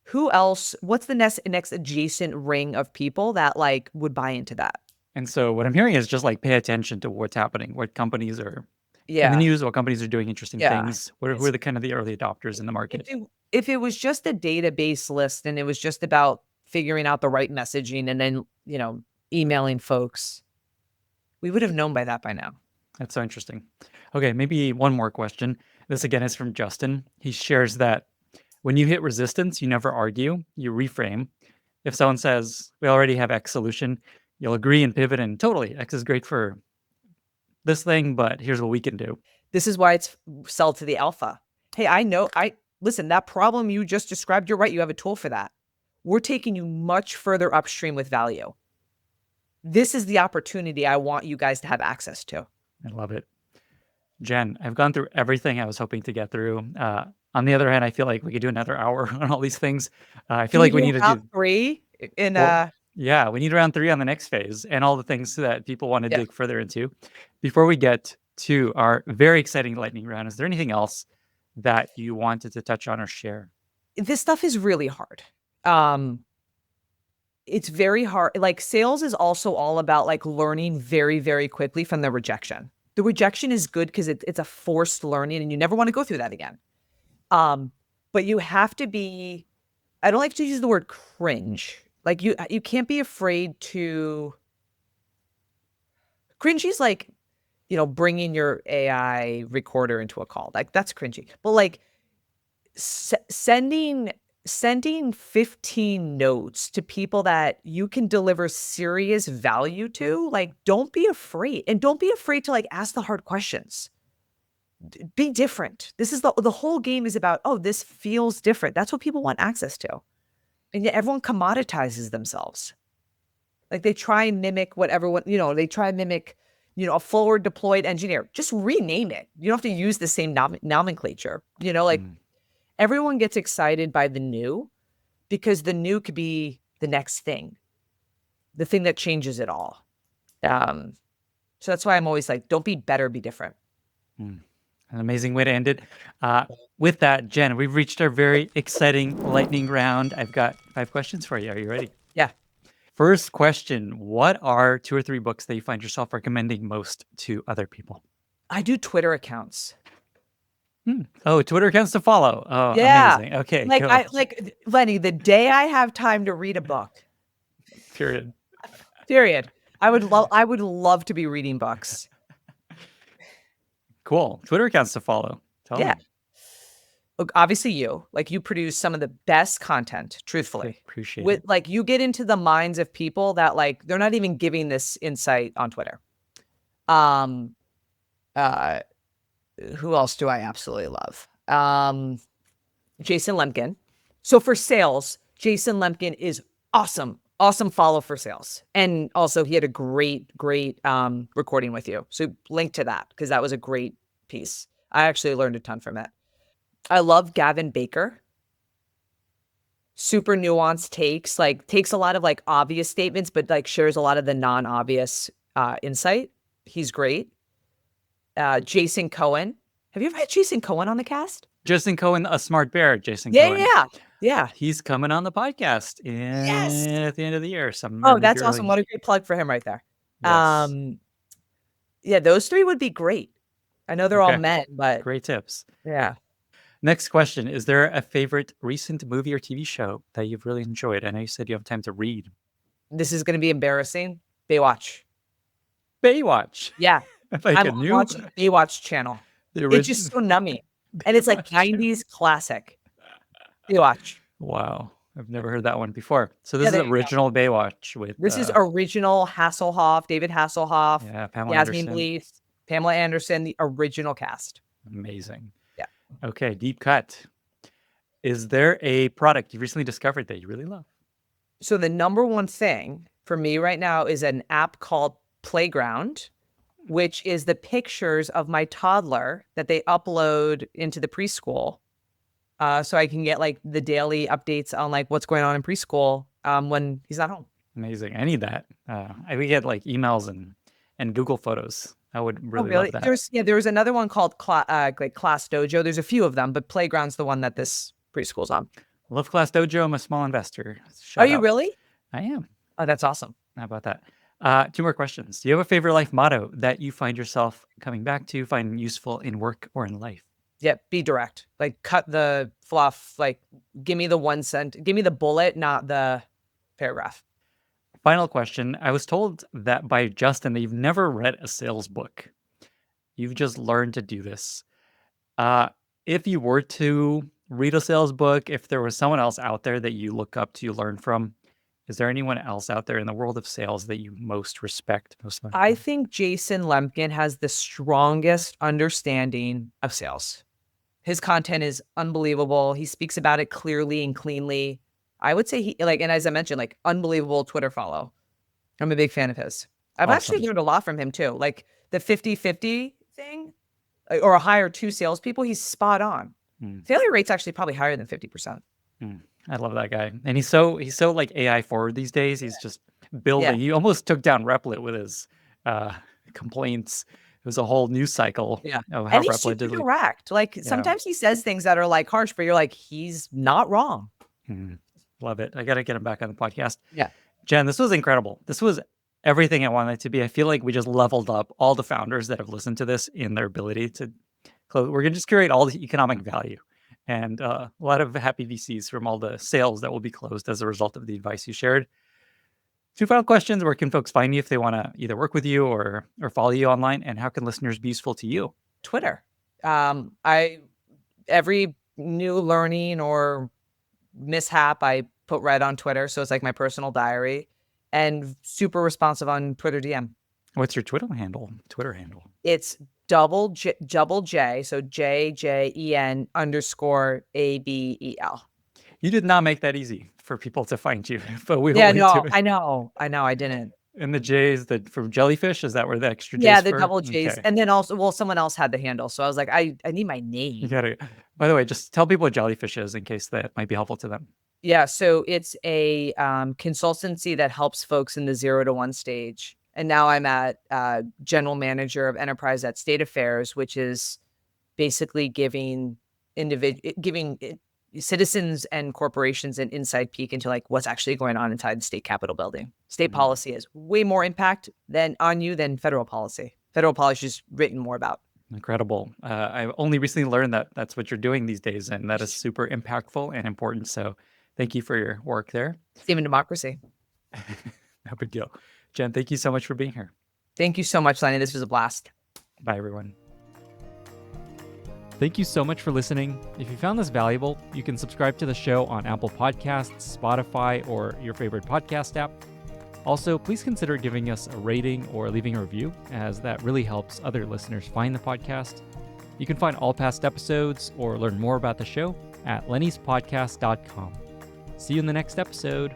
Who else? What's the next adjacent ring of people that like would buy into that? and so what I'm hearing is just like pay attention to what's happening, what companies are in the Yeah, news, what companies are doing interesting yeah. things, who are It's the kind of the early adopters in the market. if it was just a database list and it was just about figuring out the right messaging and then, emailing folks, we would have known by that by now. That's so interesting. Okay, maybe one more question. This again is from Justin. He shares that when you hit resistance, you never argue, you reframe. If someone says, we already have X solution, you'll agree and pivot and totally, X is great for this thing, but here's what we can do. This is why it's sell to the alpha. Hey, listen, that problem you just described, you're right. You have a tool for that. We're taking you much further upstream with value. This is the opportunity I want you guys to have access to. I love it. Jen, I've gone through everything I was hoping to get through. On the other hand, I feel like we could do another hour on all these things. I feel Can we like we do need to round do, three in well, yeah, we need round 3 on the next phase and all the things that people want to yeah. dig further into. Before we get to our very exciting lightning round, is there anything else that you wanted to touch on or share? This stuff is really hard. Um, it's very hard. Like sales is also all about like learning very, very quickly from the rejection. The rejection is good because it's a forced learning and you never want to go through that again. But you have to be I don't like to use the word cringe. Like you can't be afraid to. Cringy is like, bringing your AI recorder into a call. Like that's cringy. But like sending 15 notes to people that you can deliver serious value to, like don't be afraid. And don't be afraid to like ask the hard questions. Be different. This is the whole game is about, oh, this feels different. That's what people want access to. And yet everyone commoditizes themselves. Like they try and mimic what everyone, they try and mimic, a forward deployed engineer. Just rename it. You don't have to use the same nomenclature. Everyone gets excited by the new because the new could be the next thing, the thing that changes it all. So that's why I'm always like, don't be better, be different. An amazing way to end it. With that, Jen, we've reached our very exciting lightning round. I've got 5 questions for you. Are you ready? Yeah. First question, what are 2 or 3 books that you find yourself recommending most to other people? I do Twitter accounts. Oh, Twitter accounts to follow. Oh, Yeah. amazing. Okay, Like cool. Lenny, the day I have time to read a book. Period. I would love to be reading books. Cool. Twitter accounts to follow. Tell me. Look, obviously you produce some of the best content, truthfully. Appreciate it. Like you get into the minds of people that like, they're not even giving this insight on Twitter. Who else do I absolutely love? Jason Lemkin. So for sales, Jason Lemkin is awesome. Awesome follow for sales. And also he had a great recording with you. So link to that because that was a great piece. I actually learned a ton from it. I love Gavin Baker. Super nuanced takes, like takes a lot of like obvious statements, but like shares a lot of the non-obvious insight. He's great. Jason Cohen. Have you ever had Jason Cohen on the cast? Jason Cohen, a smart bear, Jason Cohen. Yeah. He's coming on the podcast at the end of the year. Oh, that's awesome. What a great plug for him right there. Yes. Yeah, those 3 would be great. I know they're all men, but great tips. Yeah. Next question. Is there a favorite recent movie or TV show that you've really enjoyed? I know you said you have time to read. This is going to be embarrassing. Baywatch. Yeah. I'm watching Baywatch channel. It's just so nummy. And it's like 90s classic. Baywatch. Wow. I've never heard that one before. So this is original Baywatch with... This is original Hasselhoff, David Hasselhoff. Yeah, Pamela Yasmin Anderson. Bleeth, Pamela Anderson, the original cast. Amazing. Yeah. Okay, deep cut. Is there a product you recently discovered that you really love? So the number one thing for me right now is an app called Playground, which is the pictures of my toddler that they upload into the preschool. So I can get like the daily updates on like what's going on in preschool when he's not home. Amazing. I need that. I would get like emails and Google Photos. I would really love that. There's another one called Class Dojo. There's a few of them, but Playground's the one that this preschool's on. Love Class Dojo. I'm a small investor. Are you really? I am. Oh, that's awesome. How about that? 2 more questions. Do you have a favorite life motto that you find yourself coming back to, find useful in work or in life? Yeah, be direct. Like cut the fluff. Like give me the give me the bullet, not the paragraph. Final question. I was told that by Justin that you've never read a sales book. You've just learned to do this. If you were to read a sales book, if there was someone else out there that you look up to, learn from, is there anyone else out there in the world of sales that you most respect? I think Jason Lemkin has the strongest understanding of sales. His content is unbelievable. He speaks about it clearly and cleanly. I would say he and as I mentioned, like unbelievable Twitter follow. I'm a big fan of his. I've actually learned a lot from him too. Like the 50-50 thing or hire 2 salespeople, he's spot on. Failure rate's actually probably higher than 50%. I love that guy. And he's so like AI forward these days. He's just building. He almost took down Replit with his complaints. It was a whole news cycle of how and he's Replit did. Direct. Like sometimes he says things that are like harsh, but you're like, he's not wrong. Love it. I got to get him back on the podcast. Yeah. Jen, this was incredible. This was everything I wanted it to be. I feel like we just leveled up all the founders that have listened to this in their ability to close. We're going to just create all the economic value. and a lot of happy VCs from all the sales that will be closed as a result of the advice you shared. 2 final questions. Where can folks find you if they want to either work with you or follow you online? And how can listeners be useful to you? Twitter. I every new learning or mishap I put right on Twitter, so it's like my personal diary, and super responsive on Twitter DM. What's your Twitter handle? It's double J, so JJEN_ABEL. You did not make that easy for people to find you, but we will Yeah, link no, to it. I know, I didn't. And the J is from Jellyfish? Is that where the extra J Yeah, is the for? double J's, Okay. and then also, well, someone else had the handle, so I was like, I need my You name. gotta. By the way, just tell people what Jellyfish is in case that might be helpful to them. Yeah, so it's a consultancy that helps folks in the 0 to 1 stage. And now I'm at general manager of enterprise at State Affairs, which is basically giving citizens and corporations an inside peek into like what's actually going on inside the state capitol building. State policy has way more impact on you than federal policy. Federal policy is written more about. Incredible. I've only recently learned that that's what you're doing these days, and that is super impactful and important. So thank you for your work there. Even democracy. No big deal. Jen, thank you so much for being here. Thank you so much, Lenny. This was a blast. Bye, everyone. Thank you so much for listening. If you found this valuable, you can subscribe to the show on Apple Podcasts, Spotify, or your favorite podcast app. Also, please consider giving us a rating or leaving a review, as that really helps other listeners find the podcast. You can find all past episodes or learn more about the show at lennyspodcast.com. See you in the next episode.